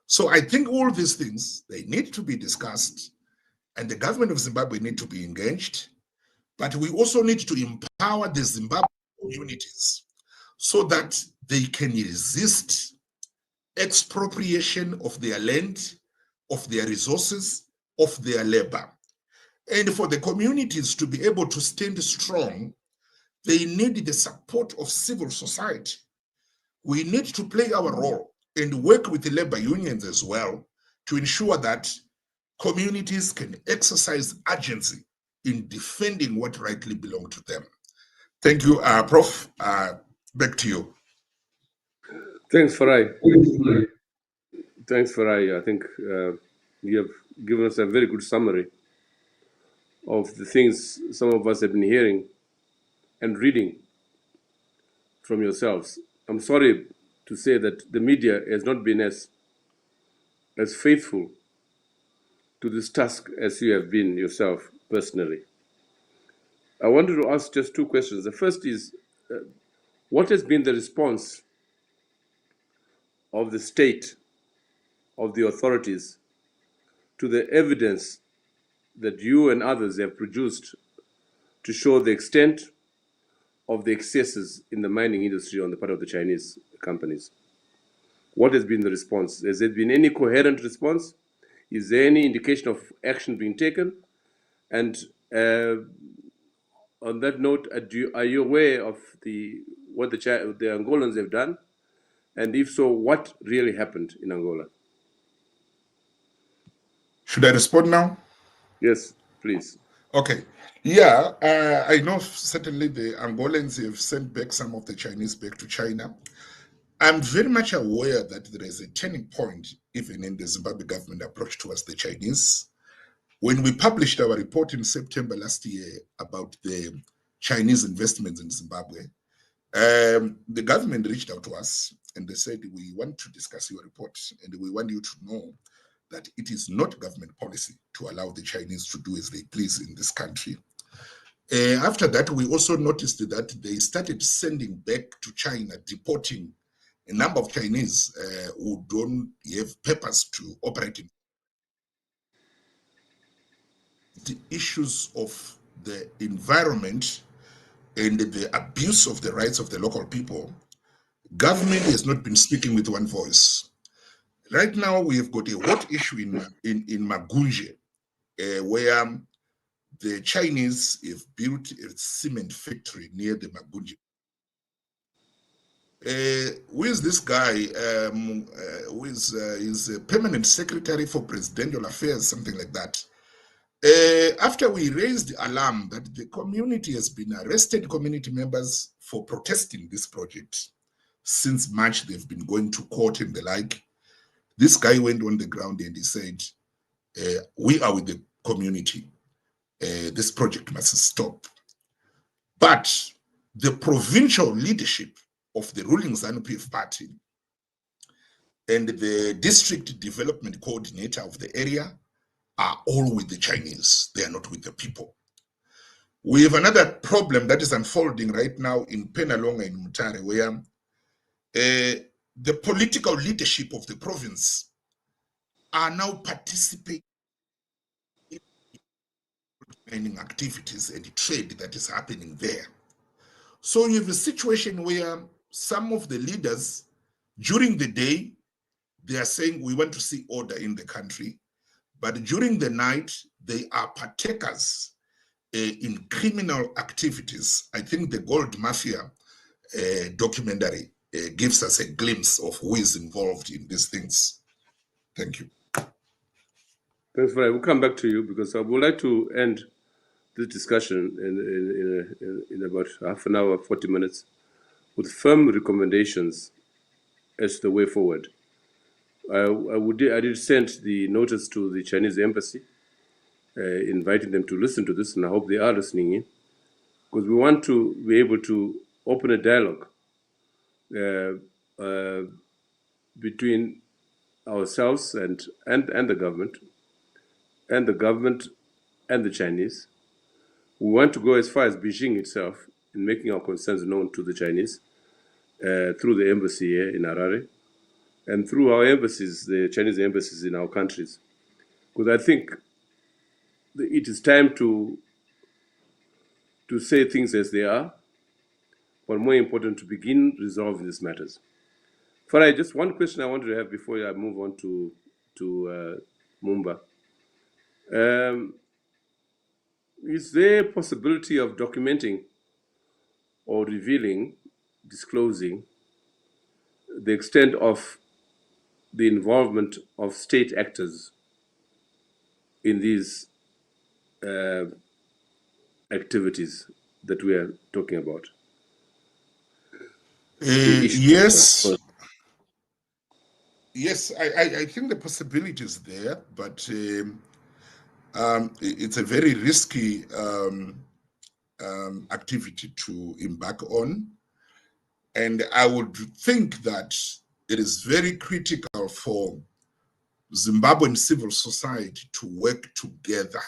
So I think all these things, they need to be discussed, and the government of Zimbabwe need to be engaged, but we also need to empower the Zimbabwe communities so that they can resist expropriation of their land, of their resources, of their labor. And for the communities to be able to stand strong, they need the support of civil society. We need to play our role and work with the labor unions as well to ensure that communities can exercise agency in defending what rightly belongs to them. Thank you, Prof. Back to you. Thanks, Farai. Thanks, Farai. I think you have given us a very good summary of the things some of us have been hearing and reading from yourselves. I'm sorry to say that the media has not been as faithful to this task as you have been yourself personally. I wanted to ask just two questions. The first is, what has been the response of the state, of the authorities, to the evidence that you and others have produced to show the extent of the excesses in the mining industry on the part of the Chinese companies? What has been the response? Has there been any coherent response? Is there any indication of action being taken? And on that note, are you aware of what the Angolans have done? And if so, what really happened in Angola? Should I respond now? Yes, please. Okay. Yeah, I know certainly the Angolans have sent back some of the Chinese back to China. I'm very much aware that there is a turning point even in the Zimbabwe government approach towards the Chinese. When we published our report in September last year about the Chinese investments in Zimbabwe, The government reached out to us and they said, we want to discuss your report and we want you to know that it is not government policy to allow the Chinese to do as they please in this country. After that, we also noticed that they started sending back to China, deporting a number of Chinese who don't have papers to operate in. The issues of the environment and the abuse of the rights of the local people, government has not been speaking with one voice. Right now, we have got a hot issue in Magunje, where the Chinese have built a cement factory near the Magunje. Who is this guy? Who is a permanent secretary for presidential affairs, something like that. After we raised the alarm that the community has been arrested, community members, for protesting this project. Since March, they've been going to court and the like. This guy went on the ground and he said, we are with the community. This project must stop. But the provincial leadership of the ruling ZANU-PF party and the district development coordinator of the area are all with the Chinese. They are not with the people. We have another problem that is unfolding right now in Penalonga in Mutare, where the political leadership of the province are now participating in activities and trade that is happening there. So you have a situation where some of the leaders, during the day, they are saying we want to see order in the country, but during the night, they are partakers in criminal activities. I think the Gold Mafia documentary gives us a glimpse of who is involved in these things. Thank you. Thanks, Fred. We'll come back to you because I would like to end this discussion in about half an hour, 40 minutes, with firm recommendations as the way forward. I did send the notice to the Chinese embassy, inviting them to listen to this, and I hope they are listening in, because we want to be able to open a dialogue between ourselves and the government, and the Chinese. We want to go as far as Beijing itself in making our concerns known to the Chinese through the embassy here in Harare and through our embassies, the Chinese embassies in our countries. Because I think it is time to say things as they are, but more important, to begin resolving these matters. Farai, just one question I wanted to have before I move on to Mumba. Is there a possibility of documenting or revealing, disclosing the extent of the involvement of state actors in these activities that we are talking about? Yes. Yes, I think the possibility is there, but it's a very risky activity to embark on. And I would think that it is very critical for Zimbabwean civil society to work together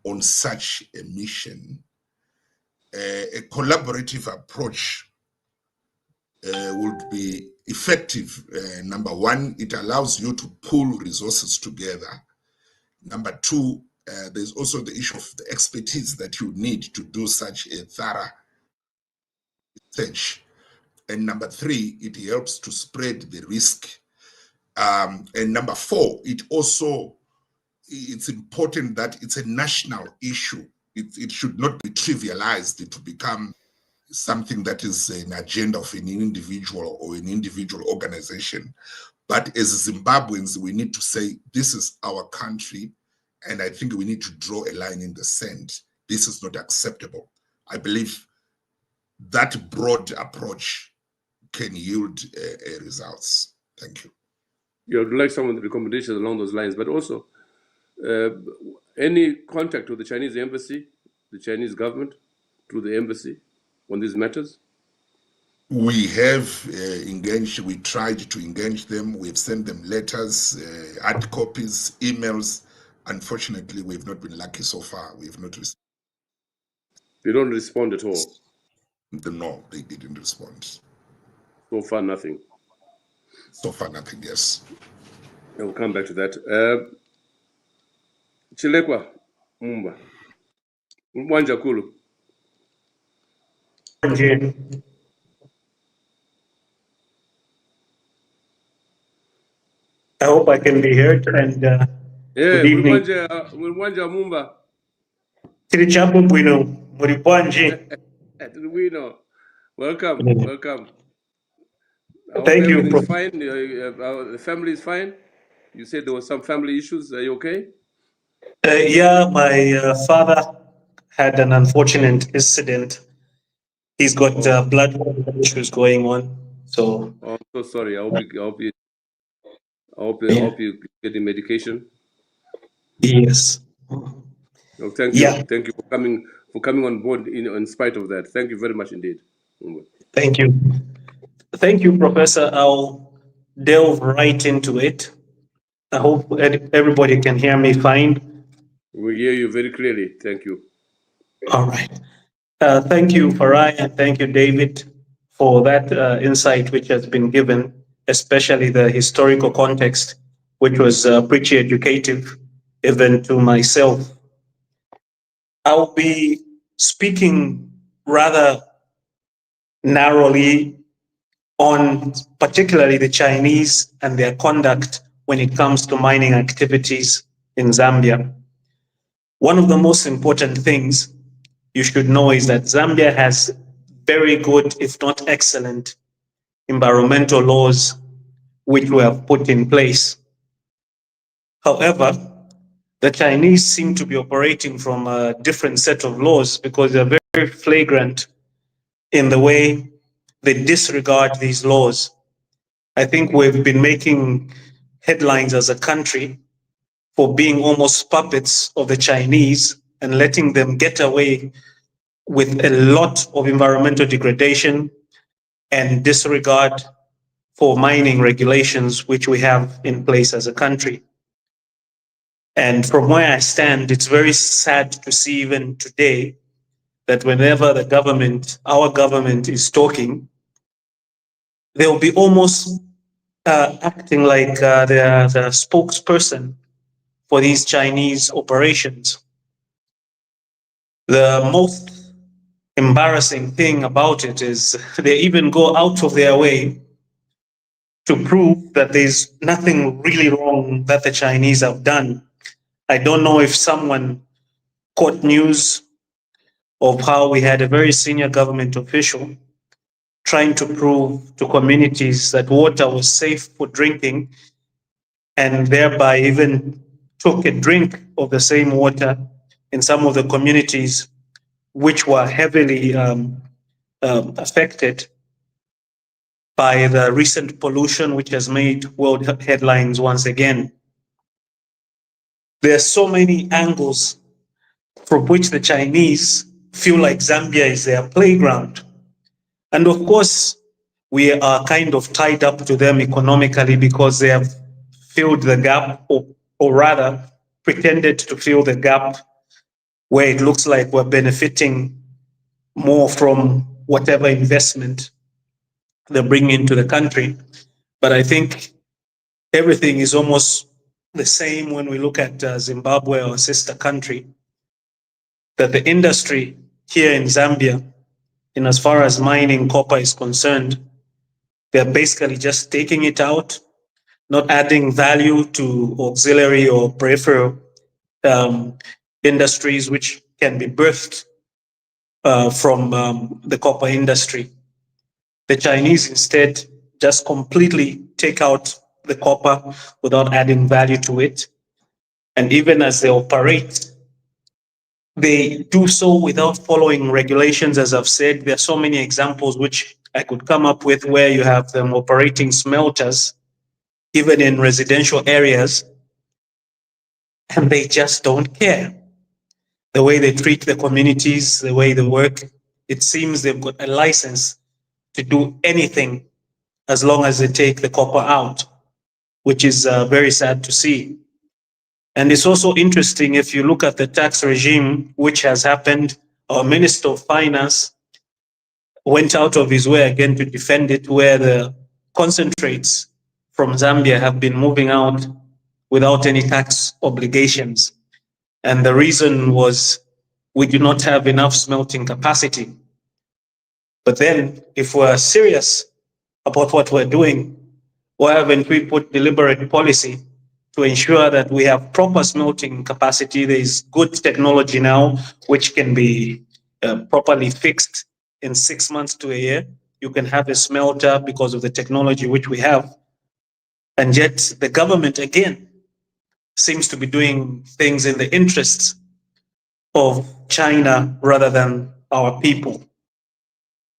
on such a mission. A collaborative approach would be effective. Number one, it allows you to pool resources together. Number two, there's also the issue of the expertise that you need to do such a thorough research. And number three, it helps to spread the risk. And number four, it's important that it's a national issue. It should not be trivialized to become something that is an agenda of an individual or an individual organization. But as Zimbabweans, we need to say, this is our country, and I think we need to draw a line in the sand. This is not acceptable. I believe that broad approach can yield results. Thank you. You would like some of the recommendations along those lines, but also any contact with the Chinese embassy, the Chinese government, through the embassy, on these matters? We have engaged, we tried to engage them, we've sent them letters, hard copies, emails. Unfortunately, we've not been lucky so far. We've not responded. They don't respond at all? No, they didn't respond. So far, nothing? So far, nothing, yes. I will come back to that. Chilekwa Mumba. Mwanja Kulu. I hope I can be heard, and good evening. Mwanja Mumba. Tirichapo Bueno, Muripwanji. Welcome, welcome. Thank you. Everything's fine. The family is fine. You said there were some family issues. Are you okay? Yeah, my father had an unfortunate incident. He's got blood issues going on. So. Oh, I'm so sorry. I hope you get the medication. Yes. Oh, thank you. Yeah. Thank you for coming on board in spite of that. Thank you very much indeed. Thank you. Thank you, Professor. I'll delve right into it. I hope everybody can hear me fine. We hear you very clearly. Thank you. All right. Thank you, Farai, and thank you, David, for that insight which has been given, especially the historical context, which was pretty educative, even to myself. I'll be speaking rather narrowly on particularly the Chinese and their conduct when it comes to mining activities in Zambia. One of the most important things you should know is that Zambia has very good, if not excellent, environmental laws which we have put in place. However, the Chinese seem to be operating from a different set of laws because they're very flagrant in the way they disregard these laws. I think we've been making headlines as a country for being almost puppets of the Chinese and letting them get away with a lot of environmental degradation and disregard for mining regulations which we have in place as a country. And from where I stand, it's very sad to see even today that whenever the government, our government is talking, they'll be almost acting like they're the spokesperson for these Chinese operations. The most embarrassing thing about it is they even go out of their way to prove that there's nothing really wrong that the Chinese have done. I don't know if someone caught news of how we had a very senior government official trying to prove to communities that water was safe for drinking, and thereby even took a drink of the same water in some of the communities which were heavily affected by the recent pollution, which has made world headlines once again. There are so many angles from which the Chinese feel like Zambia is their playground. And of course, we are kind of tied up to them economically because they have filled the gap, or rather pretended to fill the gap where it looks like we're benefiting more from whatever investment they bring into the country. But I think everything is almost the same when we look at Zimbabwe, our sister country, that the industry here in Zambia, in as far as mining copper is concerned, they're basically just taking it out, not adding value to auxiliary or peripheral industries which can be birthed from the copper industry. The Chinese instead just completely take out the copper without adding value to it. And even as they operate, they do so without following regulations. As I've said, there are so many examples which I could come up with where you have them operating smelters, even in residential areas, and they just don't care. The way they treat the communities, the way they work it seems they've got a license to do anything as long as they take the copper out, which is very sad to see. And it's also interesting if you look at the tax regime, which has happened. Our Minister of Finance went out of his way again to defend it, where the concentrates from Zambia have been moving out without any tax obligations. And the reason was we do not have enough smelting capacity. But then, if we're serious about what we're doing, why haven't we put deliberate policy to ensure that we have proper smelting capacity? There is good technology now which can be properly fixed in 6 months to a year. You can have a smelter because of the technology which we have. And yet the government, again, seems to be doing things in the interests of China rather than our people.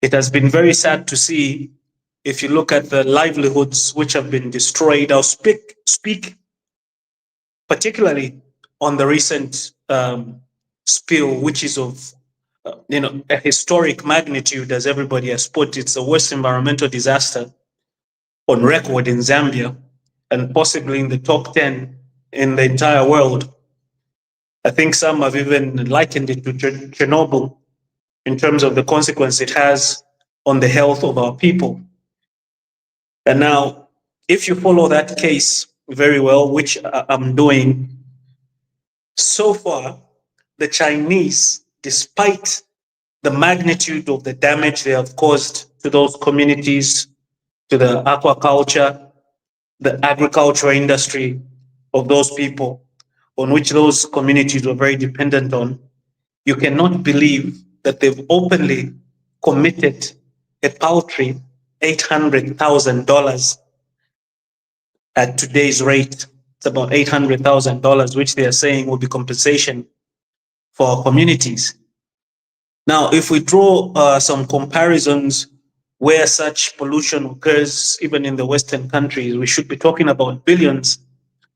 It has been very sad to see, if you look at the livelihoods which have been destroyed. I'll speak particularly on the recent spill, which is of a historic magnitude, as everybody has put. It's the worst environmental disaster on record in Zambia, and possibly in the top 10 in the entire world. I think some have even likened it to Chernobyl in terms of the consequence it has on the health of our people. And now, if you follow that case very well, which I'm doing, so far, the Chinese, despite the magnitude of the damage they have caused to those communities, to the aquaculture, the agricultural industry of those people, on which those communities were very dependent on, you cannot believe that they've openly committed a paltry $800,000 at today's rate. It's about $800,000, which they are saying will be compensation for our communities. Now, if we draw some comparisons where such pollution occurs, even in the Western countries, we should be talking about billions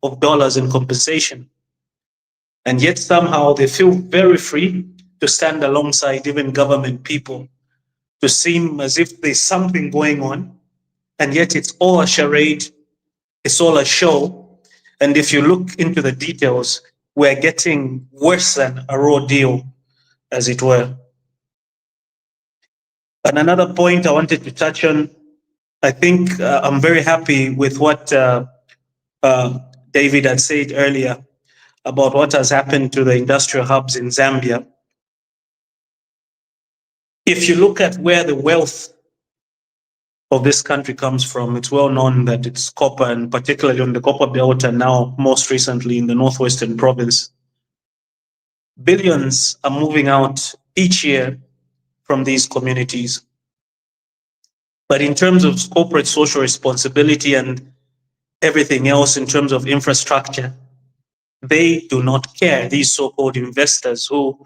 of dollars in compensation. And yet somehow they feel very free to stand alongside even government people, to seem as if there's something going on, and yet it's all a charade, it's all a show. And if you look into the details, we're getting worse than a raw deal, as it were. And another point I wanted to touch on, I think I'm very happy with what David had said earlier about what has happened to the industrial hubs in Zambia. If you look at where the wealth of this country comes from, it's well known that it's copper, and particularly on the copper belt, and now most recently in the northwestern province. Billions are moving out each year from these communities. But in terms of corporate social responsibility and everything else in terms of infrastructure, they do not care. These so-called investors who,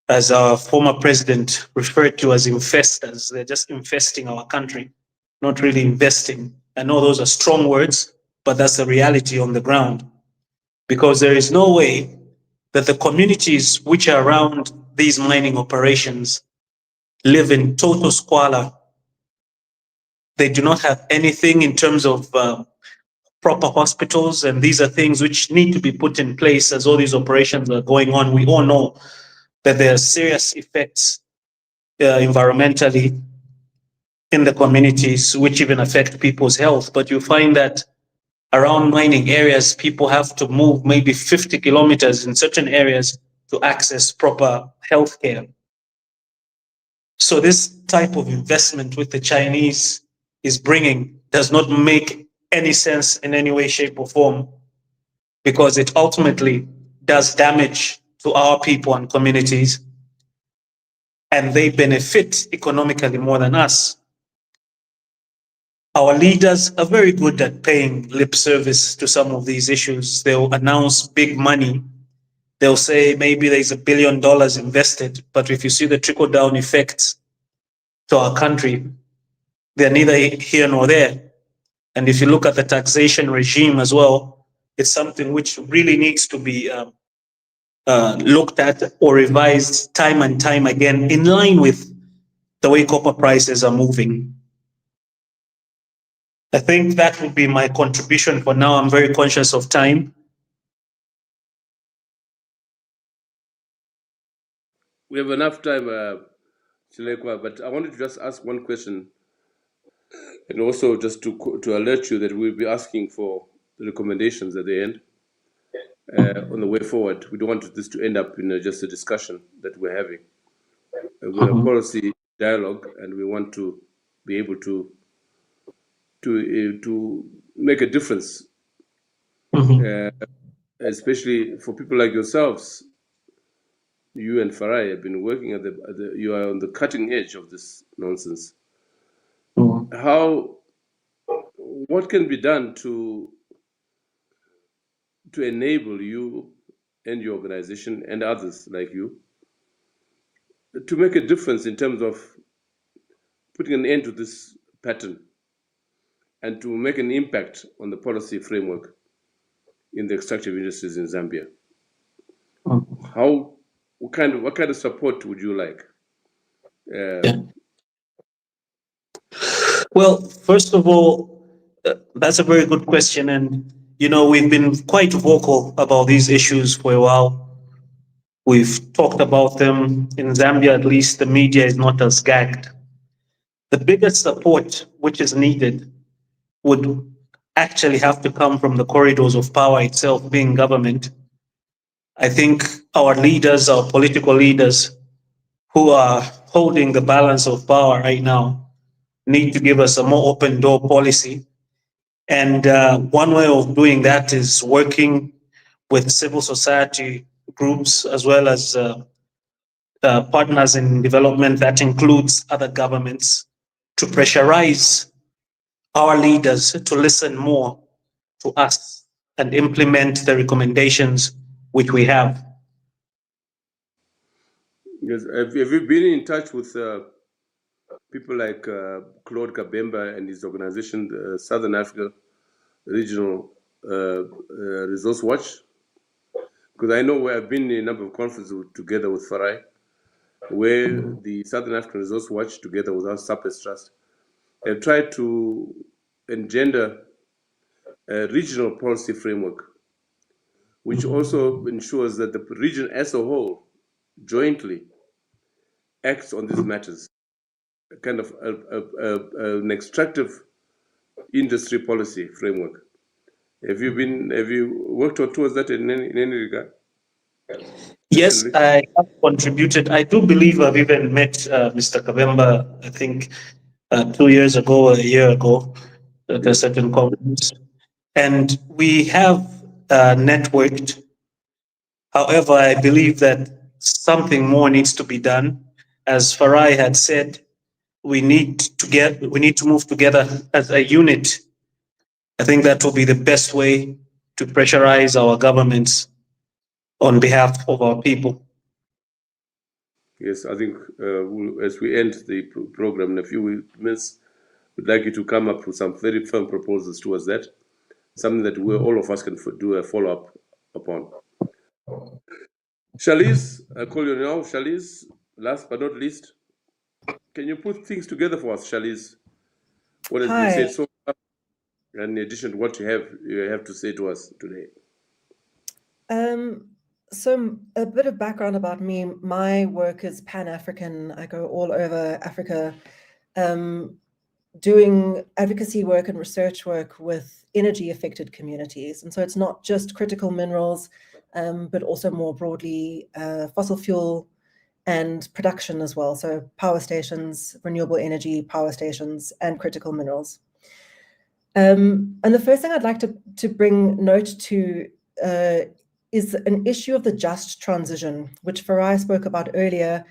as our former president referred to as infestors, they're just infesting our country, not really investing. I know those are strong words, but that's the reality on the ground. Because there is no way that the communities which are around these mining operations live in total squalor. They do not have anything in terms of proper hospitals, and these are things which need to be put in place as all these operations are going on. We all know that there are serious effects environmentally in the communities, which even affect people's health. But you find that around mining areas, people have to move maybe 50 kilometers in certain areas to access proper healthcare. So this type of investment with the Chinese is bringing does not make any sense in any way, shape, or form, because it ultimately does damage to our people and communities, and they benefit economically more than us. Our leaders are very good at paying lip service to some of these issues. They'll announce big money. They'll say maybe there's $1 billion invested, but if you see the trickle-down effects to our country, they're neither here nor there. And if you look at the taxation regime as well, it's something which really needs to be looked at or revised time and time again, in line with the way copper prices are moving. I think that would be my contribution for now. I'm very conscious of time. We have enough time, Chilekwa, but I wanted to just ask one question, and also just to alert you that we'll be asking for the recommendations at the end on the way forward. We don't want this to end up in just a discussion that we're having. We're a policy dialogue, and we want to be able to make a difference, especially for people like yourselves. You and Farai have been working at the you are on the cutting edge of this nonsense. What can be done to enable you and your organization and others like you to make a difference in terms of putting an end to this pattern and to make an impact on the policy framework in the extractive industries in Zambia? What kind of support would you like? Well, first of all, that's a very good question. And, we've been quite vocal about these issues for a while. We've talked about them in Zambia, at least the media is not as gagged. The biggest support which is needed would actually have to come from the corridors of power itself, being government. I think our leaders, our political leaders who are holding the balance of power right now need to give us a more open door policy. And one way of doing that is working with civil society groups as well as partners in development, that includes other governments, to pressurize our leaders to listen more to us and implement the recommendations which we have. Yes. Have you been in touch with people like Claude Kabemba and his organization, the Southern Africa Regional Resource Watch? Because I know we have been in a number of conferences together with Farai, where the Southern African Resource Watch, together with our SAPES Trust, have tried to engender a regional policy framework, which also ensures that the region as a whole jointly acts on these matters, a kind of an extractive industry policy framework. Have you worked towards that in any regard? Yes, I have contributed. I do believe I've even met Mr. Kabemba, I think 2 years ago or a year ago at a certain conference. And we have networked. However, I believe that something more needs to be done. As Farai had said, we need to move together as a unit. I think that will be the best way to pressurize our governments on behalf of our people. Yes, I think as we end the program in a few minutes, we'd like you to come up with some very firm proposals towards that, something that all of us can do a follow-up upon. Charlize, I call you now. Charlize, last but not least, can you put things together for us, Charlize? What has been said so far, and in addition to what you have to say to us today? So a bit of background about me. My work is Pan-African. I go all over Africa doing advocacy work and research work with energy-affected communities. And so it's not just critical minerals, but also more broadly fossil fuel and production as well. So power stations, renewable energy power stations, and critical minerals. And the first thing I'd like to bring note to is an issue of the just transition, which Farai spoke about earlier.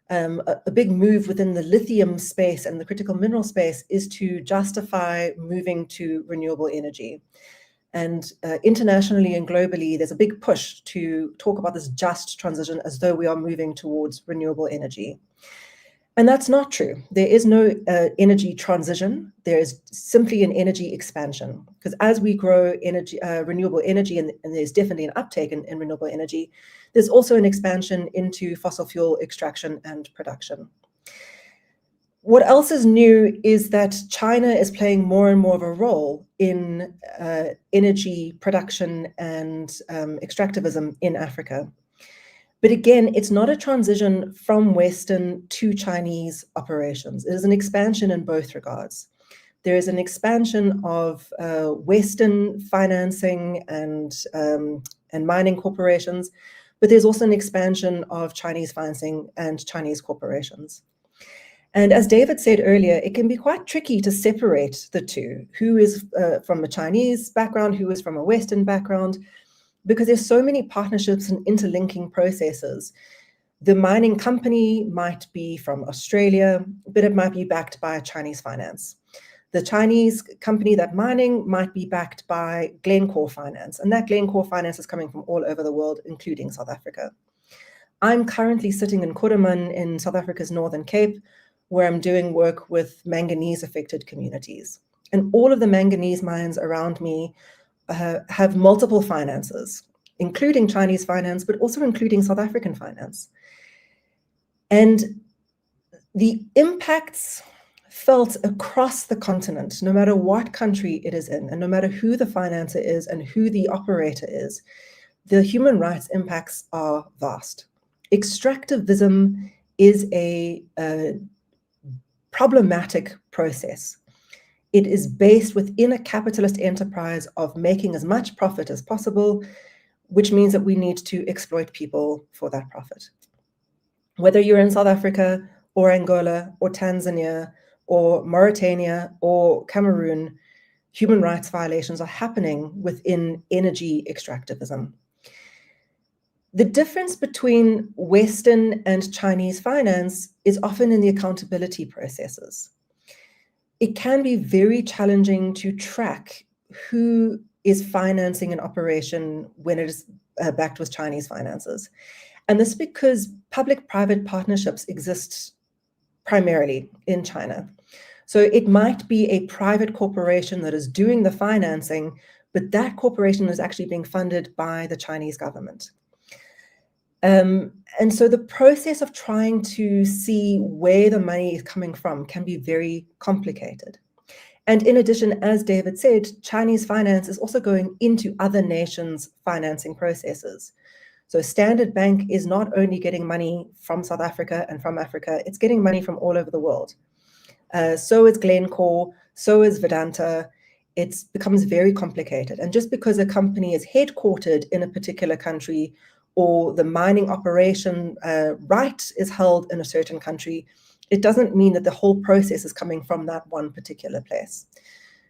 A big move within the lithium space and the critical mineral space is to justify moving to renewable energy. And internationally and globally, there's a big push to talk about this just transition as though we are moving towards renewable energy. And that's not true. There is no energy transition. There is simply an energy expansion. Because as we grow energy, renewable energy, and there's definitely an uptake in renewable energy, there's also an expansion into fossil fuel extraction and production. What else is new is that China is playing more and more of a role in energy production and extractivism in Africa. But again, it's not a transition from Western to Chinese operations. It is an expansion in both regards. There is an expansion of Western financing and mining corporations, but there's also an expansion of Chinese financing and Chinese corporations. And as David said earlier, it can be quite tricky to separate the two. Who is from a Chinese background, who is from a Western background, because there's so many partnerships and interlinking processes. The mining company might be from Australia, but it might be backed by Chinese finance. The Chinese company that mining might be backed by Glencore Finance, and that Glencore Finance is coming from all over the world, including South Africa. I'm currently sitting in Kuruman in South Africa's Northern Cape, where I'm doing work with manganese-affected communities. And all of the manganese mines around me have multiple finances, including Chinese finance, but also including South African finance. And the impacts felt across the continent, no matter what country it is in, and no matter who the financer is and who the operator is, the human rights impacts are vast. Extractivism is a problematic process. It is based within a capitalist enterprise of making as much profit as possible, which means that we need to exploit people for that profit. Whether you're in South Africa or Angola or Tanzania or Mauritania or Cameroon, human rights violations are happening within energy extractivism. The difference between Western and Chinese finance is often in the accountability processes. It can be very challenging to track who is financing an operation when it is backed with Chinese finances. And this is because public-private partnerships exist primarily in China. So it might be a private corporation that is doing the financing, but that corporation is actually being funded by the Chinese government. And so the process of trying to see where the money is coming from can be very complicated. And in addition, as David said, Chinese finance is also going into other nations' financing processes. So Standard Bank is not only getting money from South Africa and from Africa, it's getting money from all over the world. So is Glencore, so is Vedanta. It becomes very complicated. And just because a company is headquartered in a particular country or the mining operation right is held in a certain country, it doesn't mean that the whole process is coming from that one particular place.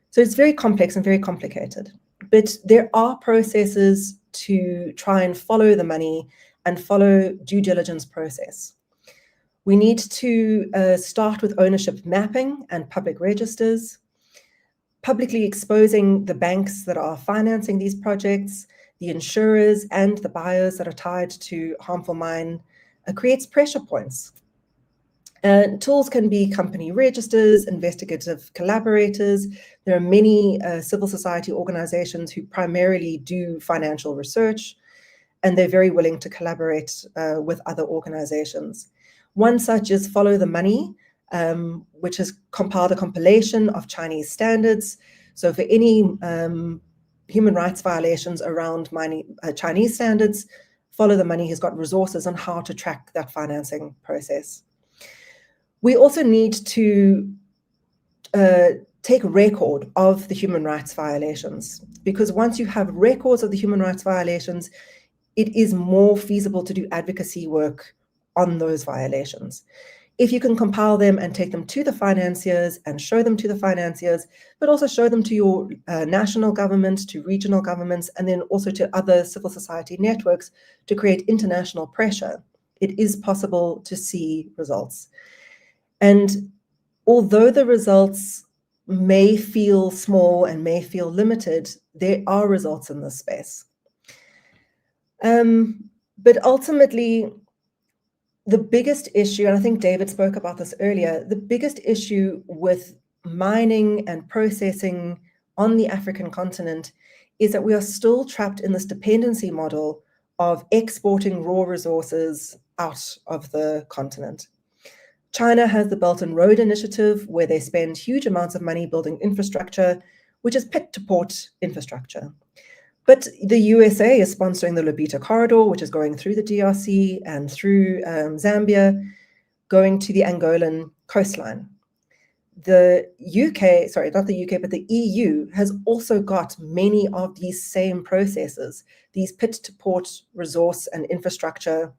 So it's very complex and very complicated. But there are processes to try and follow the money and follow due diligence process. We need to start with ownership mapping and public registers, publicly exposing the banks that are financing these projects, the insurers and the buyers that are tied to harmful mine, creates pressure points. Tools can be company registers, investigative collaborators. There are many civil society organizations who primarily do financial research, and they're very willing to collaborate with other organizations. One such is Follow the Money, which has compiled a compilation of Chinese standards. So for any human rights violations around Chinese standards, Follow the Money has got resources on how to track that financing process. We also need to take record of the human rights violations, because once you have records of the human rights violations, it is more feasible to do advocacy work on those violations. If you can compile them and take them to the financiers and show them to the financiers, but also show them to your national government, to regional governments, and then also to other civil society networks to create international pressure, it is possible to see results. And although the results may feel small and may feel limited, there are results in this space. But ultimately, the biggest issue, and I think David spoke about this earlier, the biggest issue with mining and processing on the African continent is that we are still trapped in this dependency model of exporting raw resources out of the continent. China has the Belt and Road Initiative, where they spend huge amounts of money building infrastructure, which is pit-to-port infrastructure. But the USA is sponsoring the Lobito Corridor, which is going through the DRC and through Zambia, going to the Angolan coastline. The UK, sorry, not the UK, but the EU has also got many of these same processes, these pit-to-port resource and infrastructure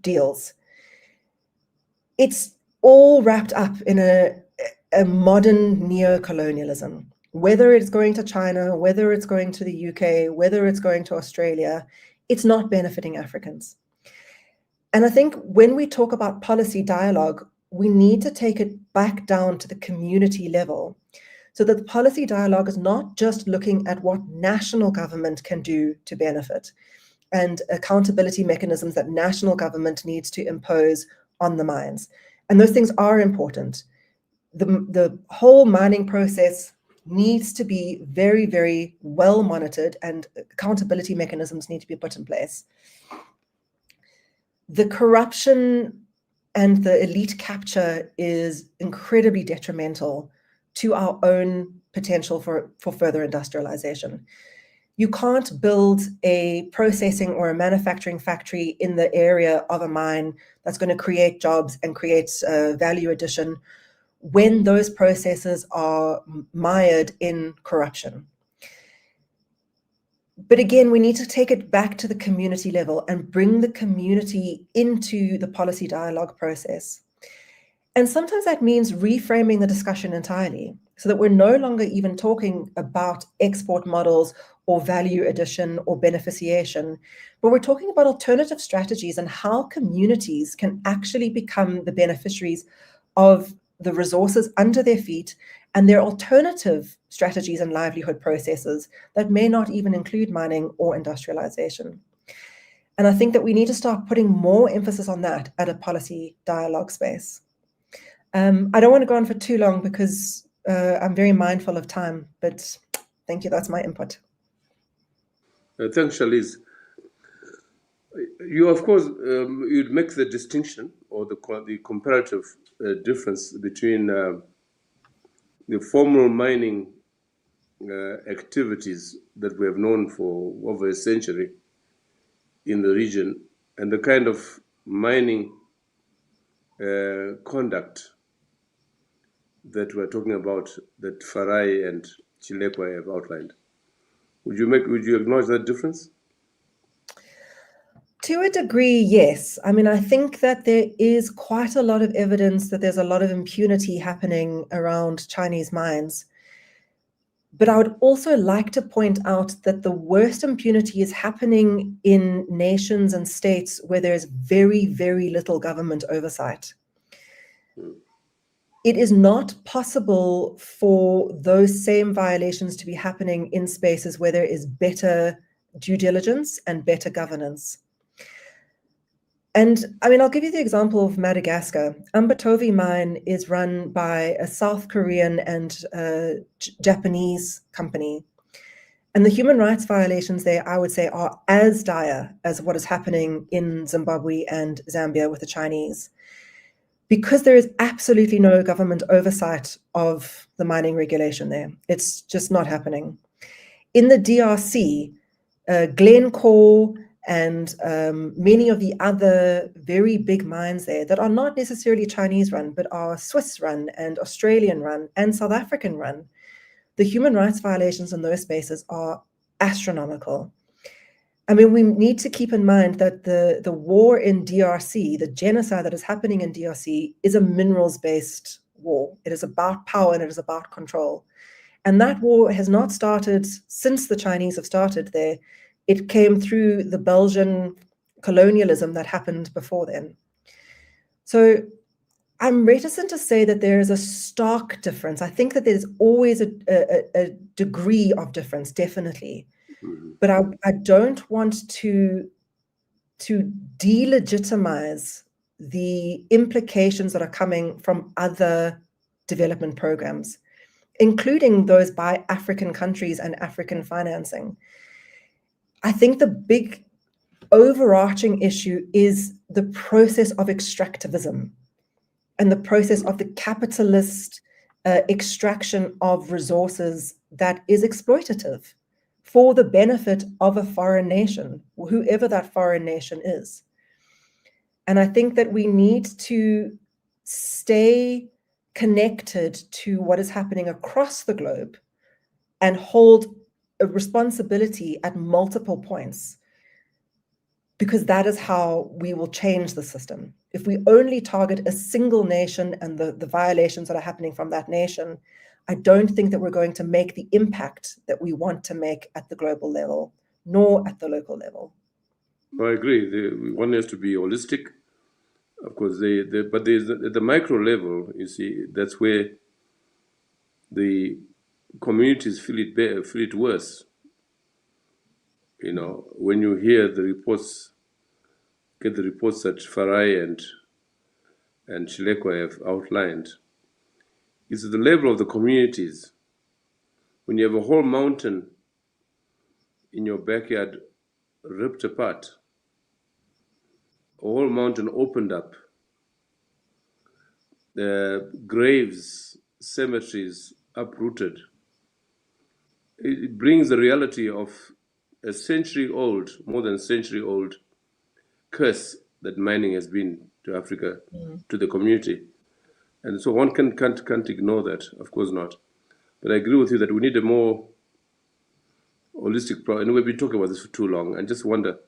deals. It's all wrapped up in a modern neo-colonialism. Whether it's going to China, whether it's going to the UK, whether it's going to Australia, it's not benefiting Africans. And I think when we talk about policy dialogue, we need to take it back down to the community level, so that the policy dialogue is not just looking at what national government can do to benefit and accountability mechanisms that national government needs to impose on the mines. And those things are important. The whole mining process needs to be very, very well monitored, and accountability mechanisms need to be put in place. The corruption and the elite capture is incredibly detrimental to our own potential for further industrialization. You can't build a processing or a manufacturing factory in the area of a mine that's going to create jobs and create value addition when those processes are mired in corruption. But again, we need to take it back to the community level and bring the community into the policy dialogue process. And sometimes that means reframing the discussion entirely, so that we're no longer even talking about export models or value addition or beneficiation, but we're talking about alternative strategies and how communities can actually become the beneficiaries of the resources under their feet and their alternative strategies and livelihood processes that may not even include mining or industrialization. And I think that we need to start putting more emphasis on that at a policy dialogue space. I don't want to go on for too long because I'm very mindful of time, but thank you, that's my input. Thanks, Charlize. You, of course, you'd make the distinction or the comparative difference between the formal mining activities that we have known for over a century in the region and the kind of mining conduct that we're talking about that Farai and Chilekwa have outlined. Would you acknowledge that difference? To a degree, yes. I mean, I think that there is quite a lot of evidence that there's a lot of impunity happening around Chinese mines. But I would also like to point out that the worst impunity is happening in nations and states where there's very, very little government oversight. It is not possible for those same violations to be happening in spaces where there is better due diligence and better governance. And I mean, I'll give you the example of Madagascar. Ambatovi mine is run by a South Korean and Japanese company. And the human rights violations there, I would say, are as dire as what is happening in Zimbabwe and Zambia with the Chinese, because there is absolutely no government oversight of the mining regulation there. It's just not happening. In the DRC, Glencore and many of the other very big mines there that are not necessarily Chinese run, but are Swiss run and Australian run and South African run, the human rights violations in those spaces are astronomical. I mean, we need to keep in mind that the war in DRC, the genocide that is happening in DRC, is a minerals-based war. It is about power and it is about control. And that war has not started since the Chinese have started there. It came through the Belgian colonialism that happened before then. So I'm reticent to say that there is a stark difference. I think that there's always a degree of difference, definitely. But I don't want to delegitimize the implications that are coming from other development programs, including those by African countries and African financing. I think the big overarching issue is the process of extractivism. and the process of the capitalist extraction of resources that is exploitative for the benefit of a foreign nation, whoever that foreign nation is. And I think that we need to stay connected to what is happening across the globe and hold a responsibility at multiple points, because that is how we will change the system. If we only target a single nation and the violations that are happening from that nation, I don't think that we're going to make the impact that we want to make at the global level, nor at the local level. I agree. One has to be holistic. Of course, but there's at the micro level, you see, that's where the communities feel it worse. You know, when you hear the reports, get the reports that Farai and Chilekwa have outlined, it's at the level of the communities. When you have a whole mountain in your backyard ripped apart, a whole mountain opened up, the graves, cemeteries uprooted, it brings the reality of a century-old, more than a century-old curse that mining has been to Africa, to the community. And so one can't ignore that, of course not. But I agree with you that we need a more holistic approach. And we've been talking about this for too long. And just wonder,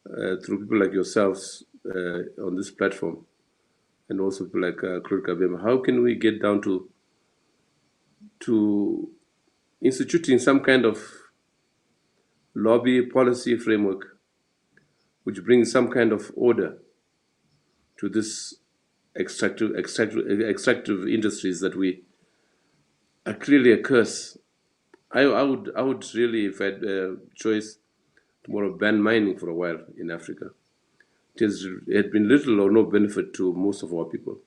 through people like yourselves on this platform, and also people like Claude Kabema, how can we get down to instituting some kind of lobby policy framework which brings some kind of order to this extractive industries that we are clearly a curse. I would really, if I had a choice, tomorrow ban mining for a while in Africa. It had been little or no benefit to most of our people.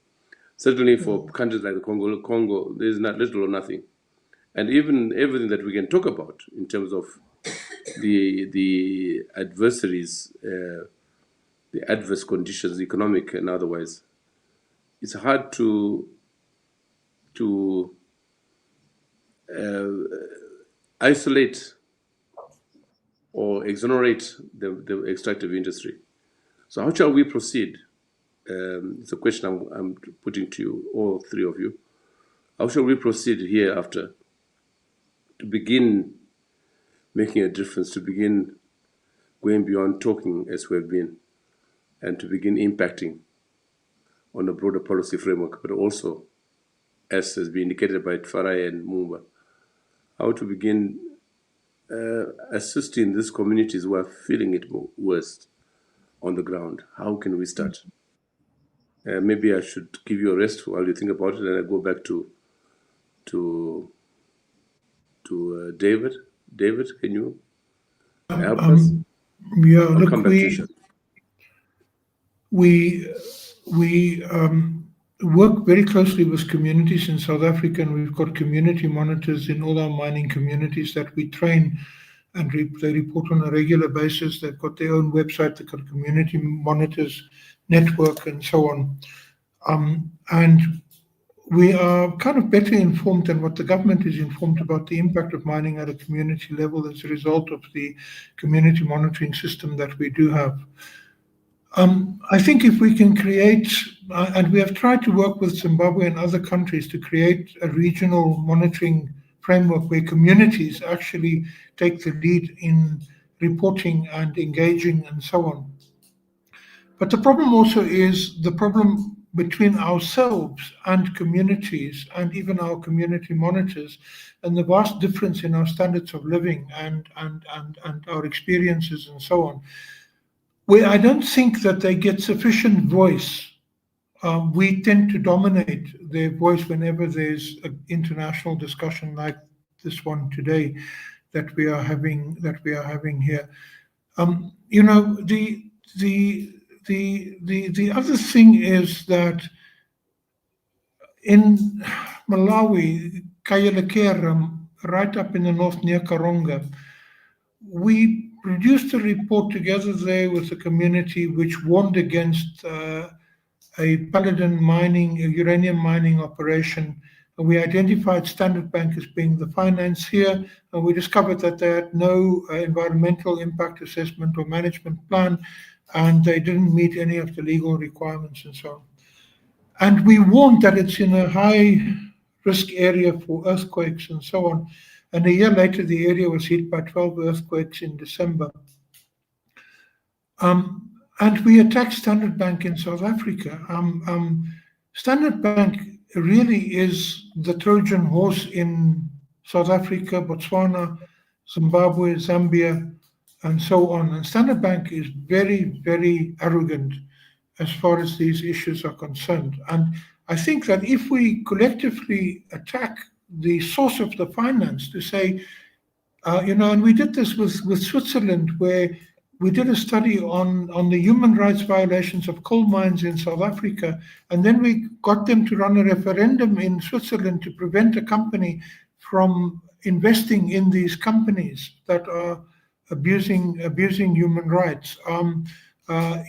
Certainly for countries like the Congo, there's not little or nothing. And even everything that we can talk about in terms of the adversaries, the adverse conditions, economic and otherwise, it's hard to isolate or exonerate the extractive industry. So how shall we proceed? It's a question I'm putting to you, all three of you. How shall we proceed hereafter to begin making a difference, to begin going beyond talking as we've been, and to begin impacting on a broader policy framework, but also, as has been indicated by Farai and Mumba, how to begin assisting these communities who are feeling it worst on the ground. How can we start? Maybe I should give you a rest while you think about it, and I go back to David. David, can you help us? Yeah, I'll look, come back to you. we work very closely with communities in South Africa, and we've got community monitors in all our mining communities that we train, and they report on a regular basis. They've got their own website, they've got community monitors network and so on. And we are kind of better informed than what the government is informed about the impact of mining at a community level as a result of the community monitoring system that we do have. I think if we can create, and we have tried to work with Zimbabwe and other countries to create a regional monitoring framework where communities actually take the lead in reporting and engaging and so on. But the problem also is the problem between ourselves and communities, and even our community monitors, and the vast difference in our standards of living and our experiences and so on, where I don't think that they get sufficient voice. We tend to dominate their voice whenever there's an international discussion like this one today that we are having here. You know, the other thing is that in Malawi, Kayelekera, right up in the north near Karonga, we produced a report together there with the community which warned against Paladin mining, a uranium mining operation. And we identified Standard Bank as being the financier, and we discovered that they had no environmental impact assessment or management plan, and they didn't meet any of the legal requirements and so on. And we warned that it's in a high risk area for earthquakes and so on. And a year later, the area was hit by 12 earthquakes in December. And we attacked Standard Bank in South Africa. Standard Bank really is the Trojan horse in South Africa, Botswana, Zimbabwe, Zambia, and so on. And Standard Bank is very, very arrogant as far as these issues are concerned. And I think that if we collectively attack the source of the finance to say, and we did this with Switzerland, where we did a study on the human rights violations of coal mines in South Africa, and then we got them to run a referendum in Switzerland to prevent a company from investing in these companies that are abusing human rights.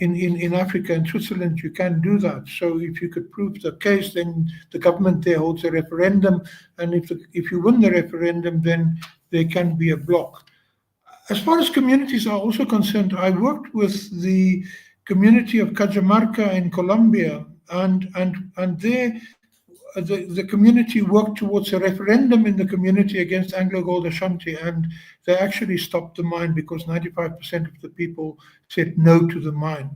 In Africa and Switzerland, you can do that. So if you could prove the case, then the government there holds a referendum, and if you win the referendum, then there can be a block. As far as communities are also concerned, I worked with the community of Cajamarca in Colombia, and there the community worked towards a referendum in the community against Anglo Gold Ashanti, and they actually stopped the mine because 95% of the people said no to the mine.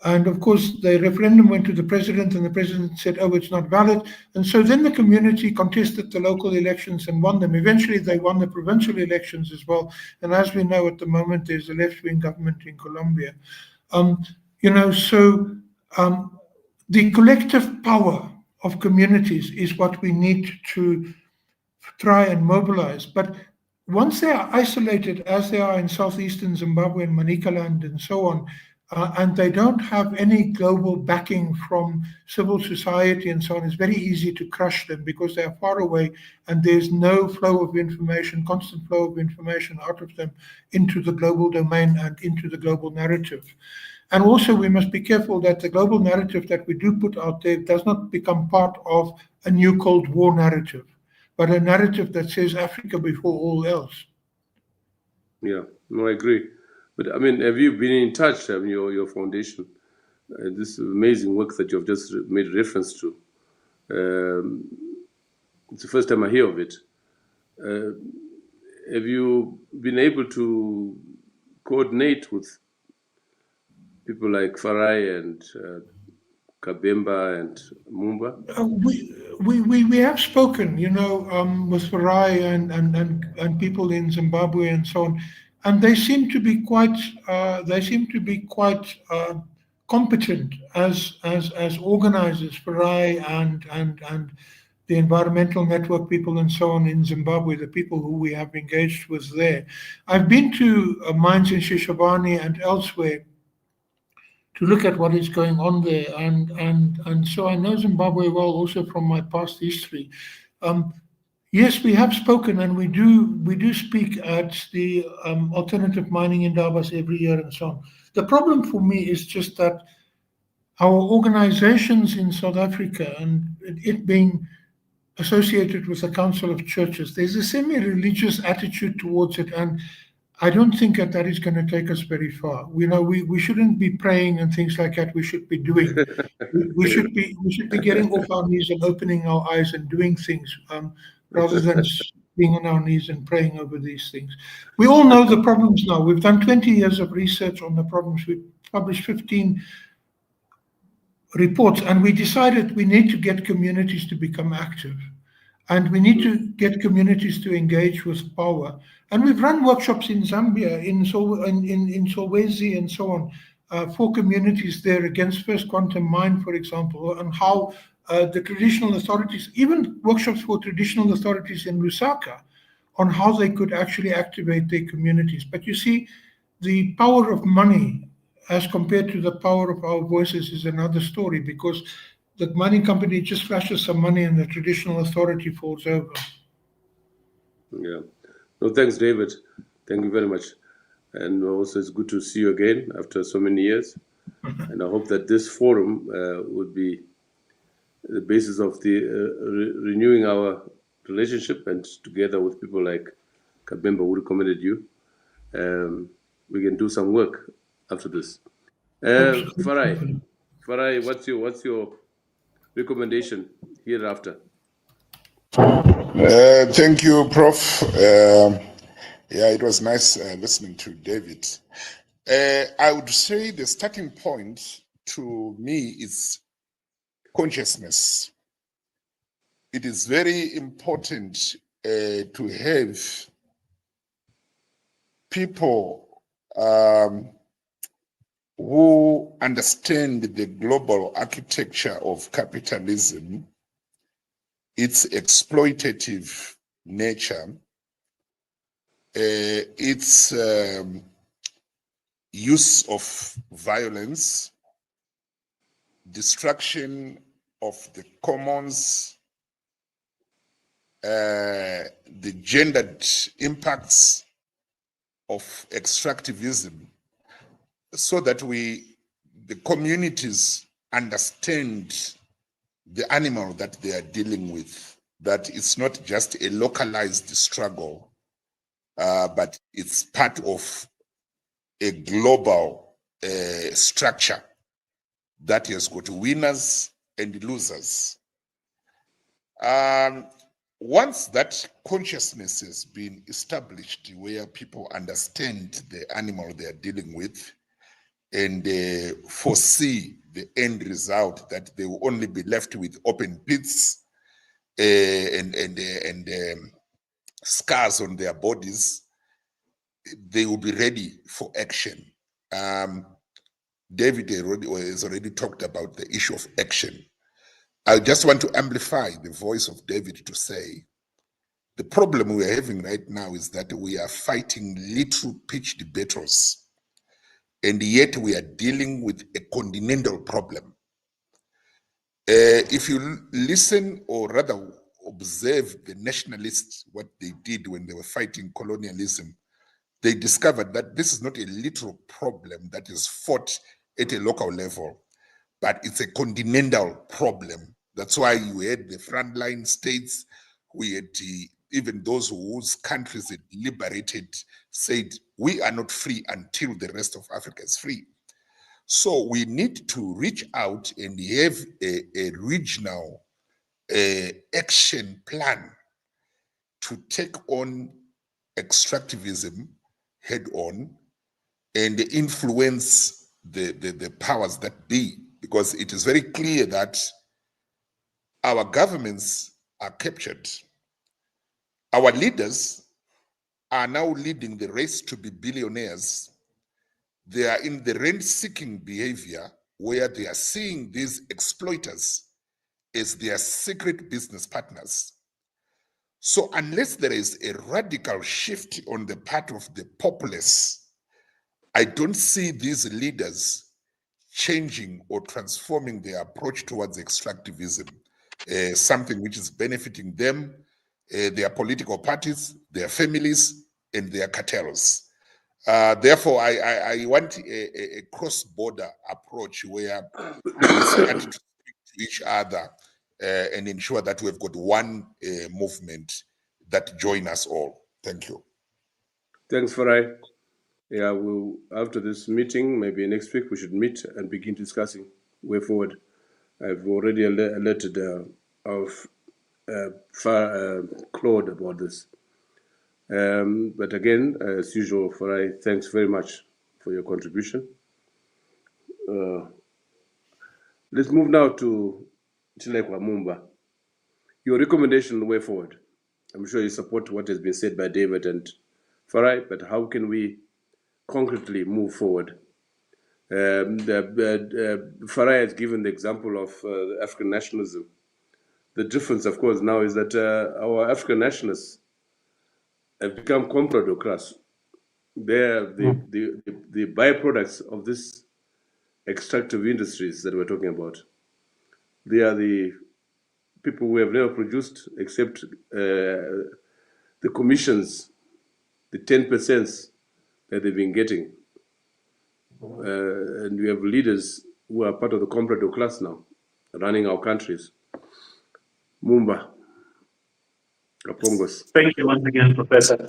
And of course, the referendum went to the president, and the president said, oh, it's not valid. And so then the community contested the local elections and won them. Eventually, they won the provincial elections as well. And as we know at the moment, there's a left-wing government in Colombia. The collective power of communities is what we need to try and mobilize. But once they are isolated, as they are in southeastern Zimbabwe and Manicaland and so on, and they don't have any global backing from civil society and so on, it's very easy to crush them because they are far away and there's no flow of information, constant flow of information out of them into the global domain and into the global narrative. And also we must be careful that the global narrative that we do put out there does not become part of a new Cold War narrative, but a narrative that says Africa before all else. Yeah, no, I agree. But I mean, have you been in touch, your foundation, this amazing work that you've just made reference to? It's the first time I hear of it. Have you been able to coordinate with people like Farai and Kabemba and Mumba? We have spoken, with Farai and people in Zimbabwe and so on, and they seem to be quite competent as organizers, Farai and the environmental network people and so on in Zimbabwe, the people who we have engaged with there. I've been to mines in Shishobane and elsewhere to look at what is going on there, and so I know Zimbabwe well also from my past history. Yes, we have spoken, and we do speak at the alternative mining indabas every year and so on. The problem for me is just that our organizations in South Africa, and it being associated with the Council of Churches, there's a semi-religious attitude towards it, and I don't think that is going to take us very far. We shouldn't be praying and things like that. We should be doing. We should be getting off our knees and opening our eyes and doing things rather than being on our knees and praying over these things. We all know the problems now. We've done 20 years of research on the problems. We've published 15 reports, and we decided we need to get communities to become active. And we need to get communities to engage with power. And we've run workshops in Zambia, in Solwezi and so on, for communities there against First Quantum Mine, for example, and how the traditional authorities, even workshops for traditional authorities in Lusaka, on how they could actually activate their communities. But you see, the power of money as compared to the power of our voices is another story, because the mining company just flashes some money and the traditional authority falls over. Yeah. No, thanks, David. Thank you very much. And also it's good to see you again after so many years. And I hope that this forum would be the basis of the renewing our relationship, and together with people like Kabemba, who recommended you, we can do some work after this. Farai, what's your recommendation hereafter? Thank you, Prof. Yeah, it was nice listening to David. I would say the starting point to me is consciousness. It is very important to have people who understand the global architecture of capitalism, its exploitative nature, its use of violence, destruction of the commons, the gendered impacts of extractivism, so that the communities understand the animal that they are dealing with, that it's not just a localized struggle, but it's part of a global structure that has got winners and losers. Once that consciousness has been established, where people understand the animal they are dealing with and foresee the end result, that they will only be left with open pits and scars on their bodies, they will be ready for action. David has already talked about the issue of action. I just want to amplify the voice of David to say, the problem we are having right now is that we are fighting little pitched battles, and yet we are dealing with a continental problem. If you listen, or rather observe the nationalists, what they did when they were fighting colonialism, they discovered that this is not a little problem that is fought at a local level, but it's a continental problem. That's why you had the frontline states, we had even those whose countries had liberated said, we are not free until the rest of Africa is free. So we need to reach out and have a regional action plan to take on extractivism head on and influence the powers that be, because it is very clear that our governments are captured. Our leaders are now leading the race to be billionaires. They are in the rent-seeking behavior where they are seeing these exploiters as their secret business partners. So unless there is a radical shift on the part of the populace, I don't see these leaders changing or transforming their approach towards extractivism, something which is benefiting them, their political parties, their families, and their cartels. Therefore, I want a cross-border approach where we start to speak to each other and ensure that we've got one movement that join us all. Thank you. Thanks, Farai. Yeah, after this meeting, maybe next week, we should meet and begin discussing way forward. I've already alerted Claude about this. But again, as usual, Farai, thanks very much for your contribution. Let's move now to Chilekwa Mumba. Your recommendation way forward. I'm sure you support what has been said by David and Farai, but how can we concretely move forward? Farai has given the example of African nationalism. The difference, of course, now is that our African nationalists have become comprador class. They're the byproducts of this extractive industries that we're talking about. They are the people who have never produced except the commissions, the 10% that they've been getting. and we have leaders who are part of the comparative class now, running our countries. Mumba, Apongos. Thank you once again, Professor.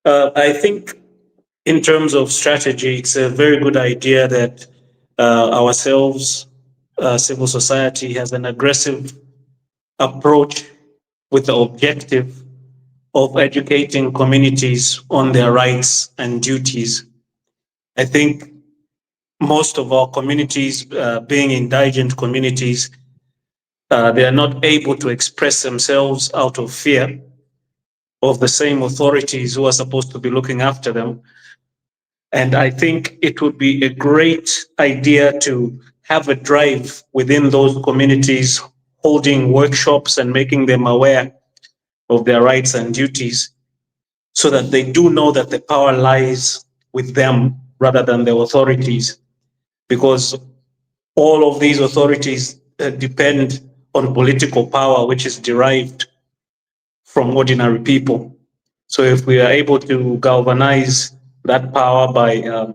I think in terms of strategy, it's a very good idea that ourselves, civil society, has an aggressive approach with the objective of educating communities on their rights and duties. I think most of our communities, being indigent communities, they are not able to express themselves out of fear of the same authorities who are supposed to be looking after them. And I think it would be a great idea to have a drive within those communities, holding workshops and making them aware of their rights and duties, so that they do know that the power lies with them rather than the authorities. Because all of these authorities depend on political power, which is derived from ordinary people. So if we are able to galvanize that power by,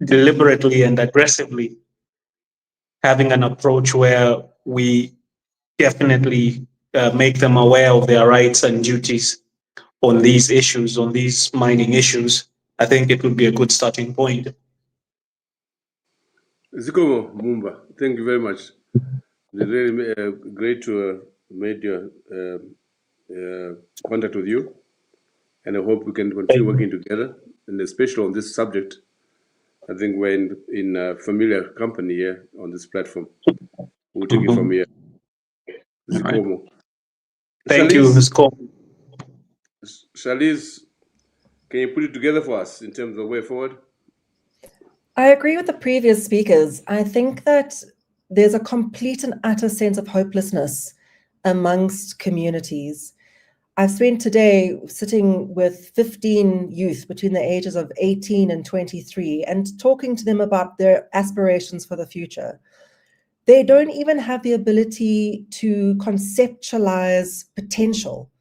deliberately and aggressively having an approach where we definitely make them aware of their rights and duties on these issues, on these mining issues, I think it would be a good starting point. Zikomo Mumba, thank you very much. It's really great to have made your contact with you, and I hope we can continue working together, and especially on this subject. I think we're in familiar company here on this platform. We'll take it from here. Zikomo. Right. Thank you, Ms. Cole. Charlize, can you put it together for us in terms of the way forward? I agree with the previous speakers. I think that there's a complete and utter sense of hopelessness amongst communities. I've spent today sitting with 15 youth between the ages of 18 and 23 and talking to them about their aspirations for the future. They don't even have the ability to conceptualize potential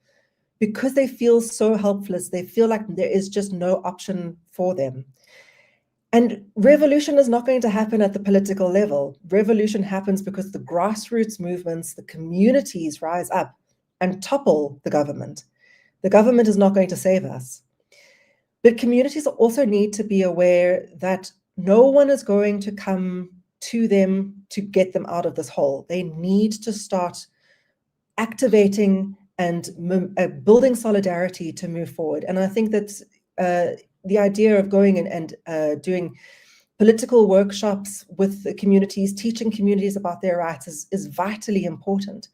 because they feel so helpless. They feel like there is just no option for them. And revolution is not going to happen at the political level. Revolution happens because the grassroots movements, the communities rise up and topple the government. The government is not going to save us. But communities also need to be aware that no one is going to come to them to get them out of this hole. They need to start activating and building solidarity to move forward. And I think that the idea of going and doing political workshops with the communities, teaching communities about their rights is vitally important.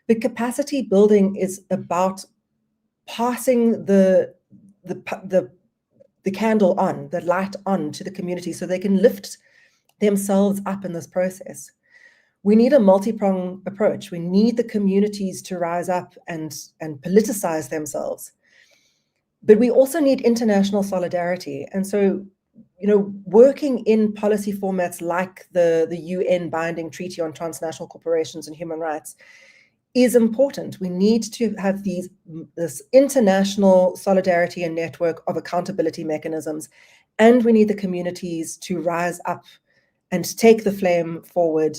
But capacity building is about passing the candle on, the light on to the community so they can lift themselves up in this process. We need a multi-pronged approach. We need the communities to rise up and politicize themselves. But we also need international solidarity. And so, working in policy formats like the UN binding treaty on transnational corporations and human rights is important. We need to have this international solidarity and network of accountability mechanisms, and we need the communities to rise up and take the flame forward.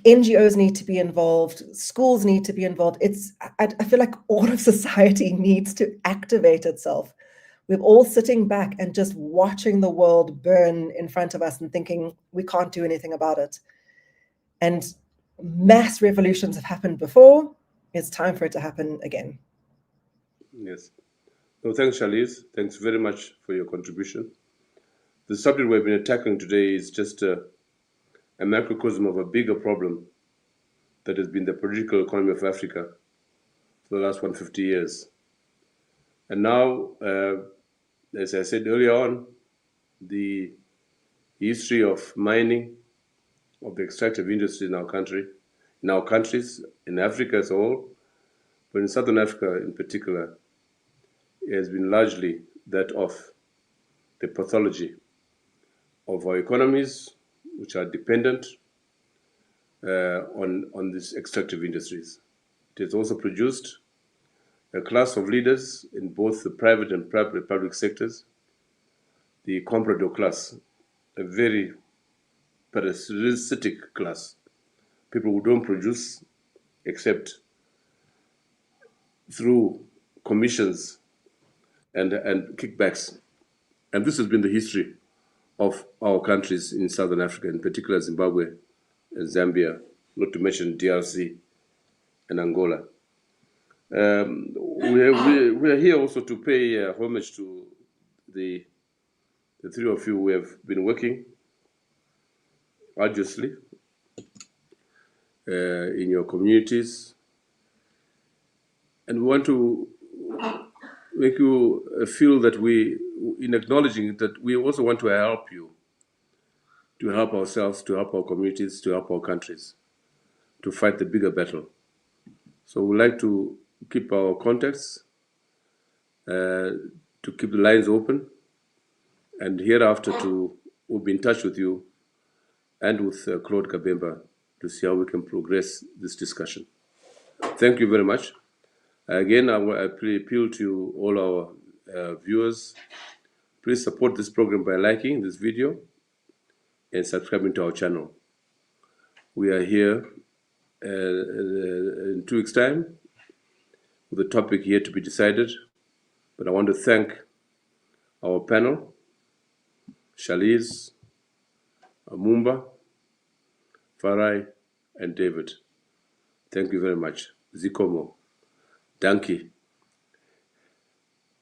NGOs need to be involved, schools need to be involved. I feel like all of society needs to activate itself. We're all sitting back and just watching the world burn in front of us and thinking we can't do anything about it. And mass revolutions have happened before. It's time for it to happen again. Yes. No, thanks, Charlize. Thanks very much for your contribution. The subject we've been tackling today is just a macrocosm of a bigger problem that has been the political economy of Africa for the last 150 years. And now, as I said earlier on, the history of mining, of the extractive industry in our country, in our countries, in Africa as a whole, but in Southern Africa in particular, has been largely that of the pathology of our economies, which are dependent on these extractive industries. It has also produced a class of leaders in both the private and public sectors the comparative class, a very parasitic class, people who don't produce except through commissions and kickbacks. And this has been the history of our countries in Southern Africa, in particular Zimbabwe and Zambia, not to mention DRC and Angola. We are here also to pay homage to the three of you who have been working arduously in your communities. And we want to make you feel that in acknowledging that we also want to help you, to help ourselves, to help our communities, to help our countries, to fight the bigger battle. So we'd like to keep our contacts, to keep the lines open, and hereafter we'll be in touch with you and with Claude Kabemba to see how we can progress this discussion. Thank you very much. Again, I appeal to all our viewers, please support this program by liking this video and subscribing to our channel. We are here in 2 weeks' time with a topic yet to be decided, but I want to thank our panel, Shaliz, Amumba, Farai, and David. Thank you very much. Zikomo. Danke.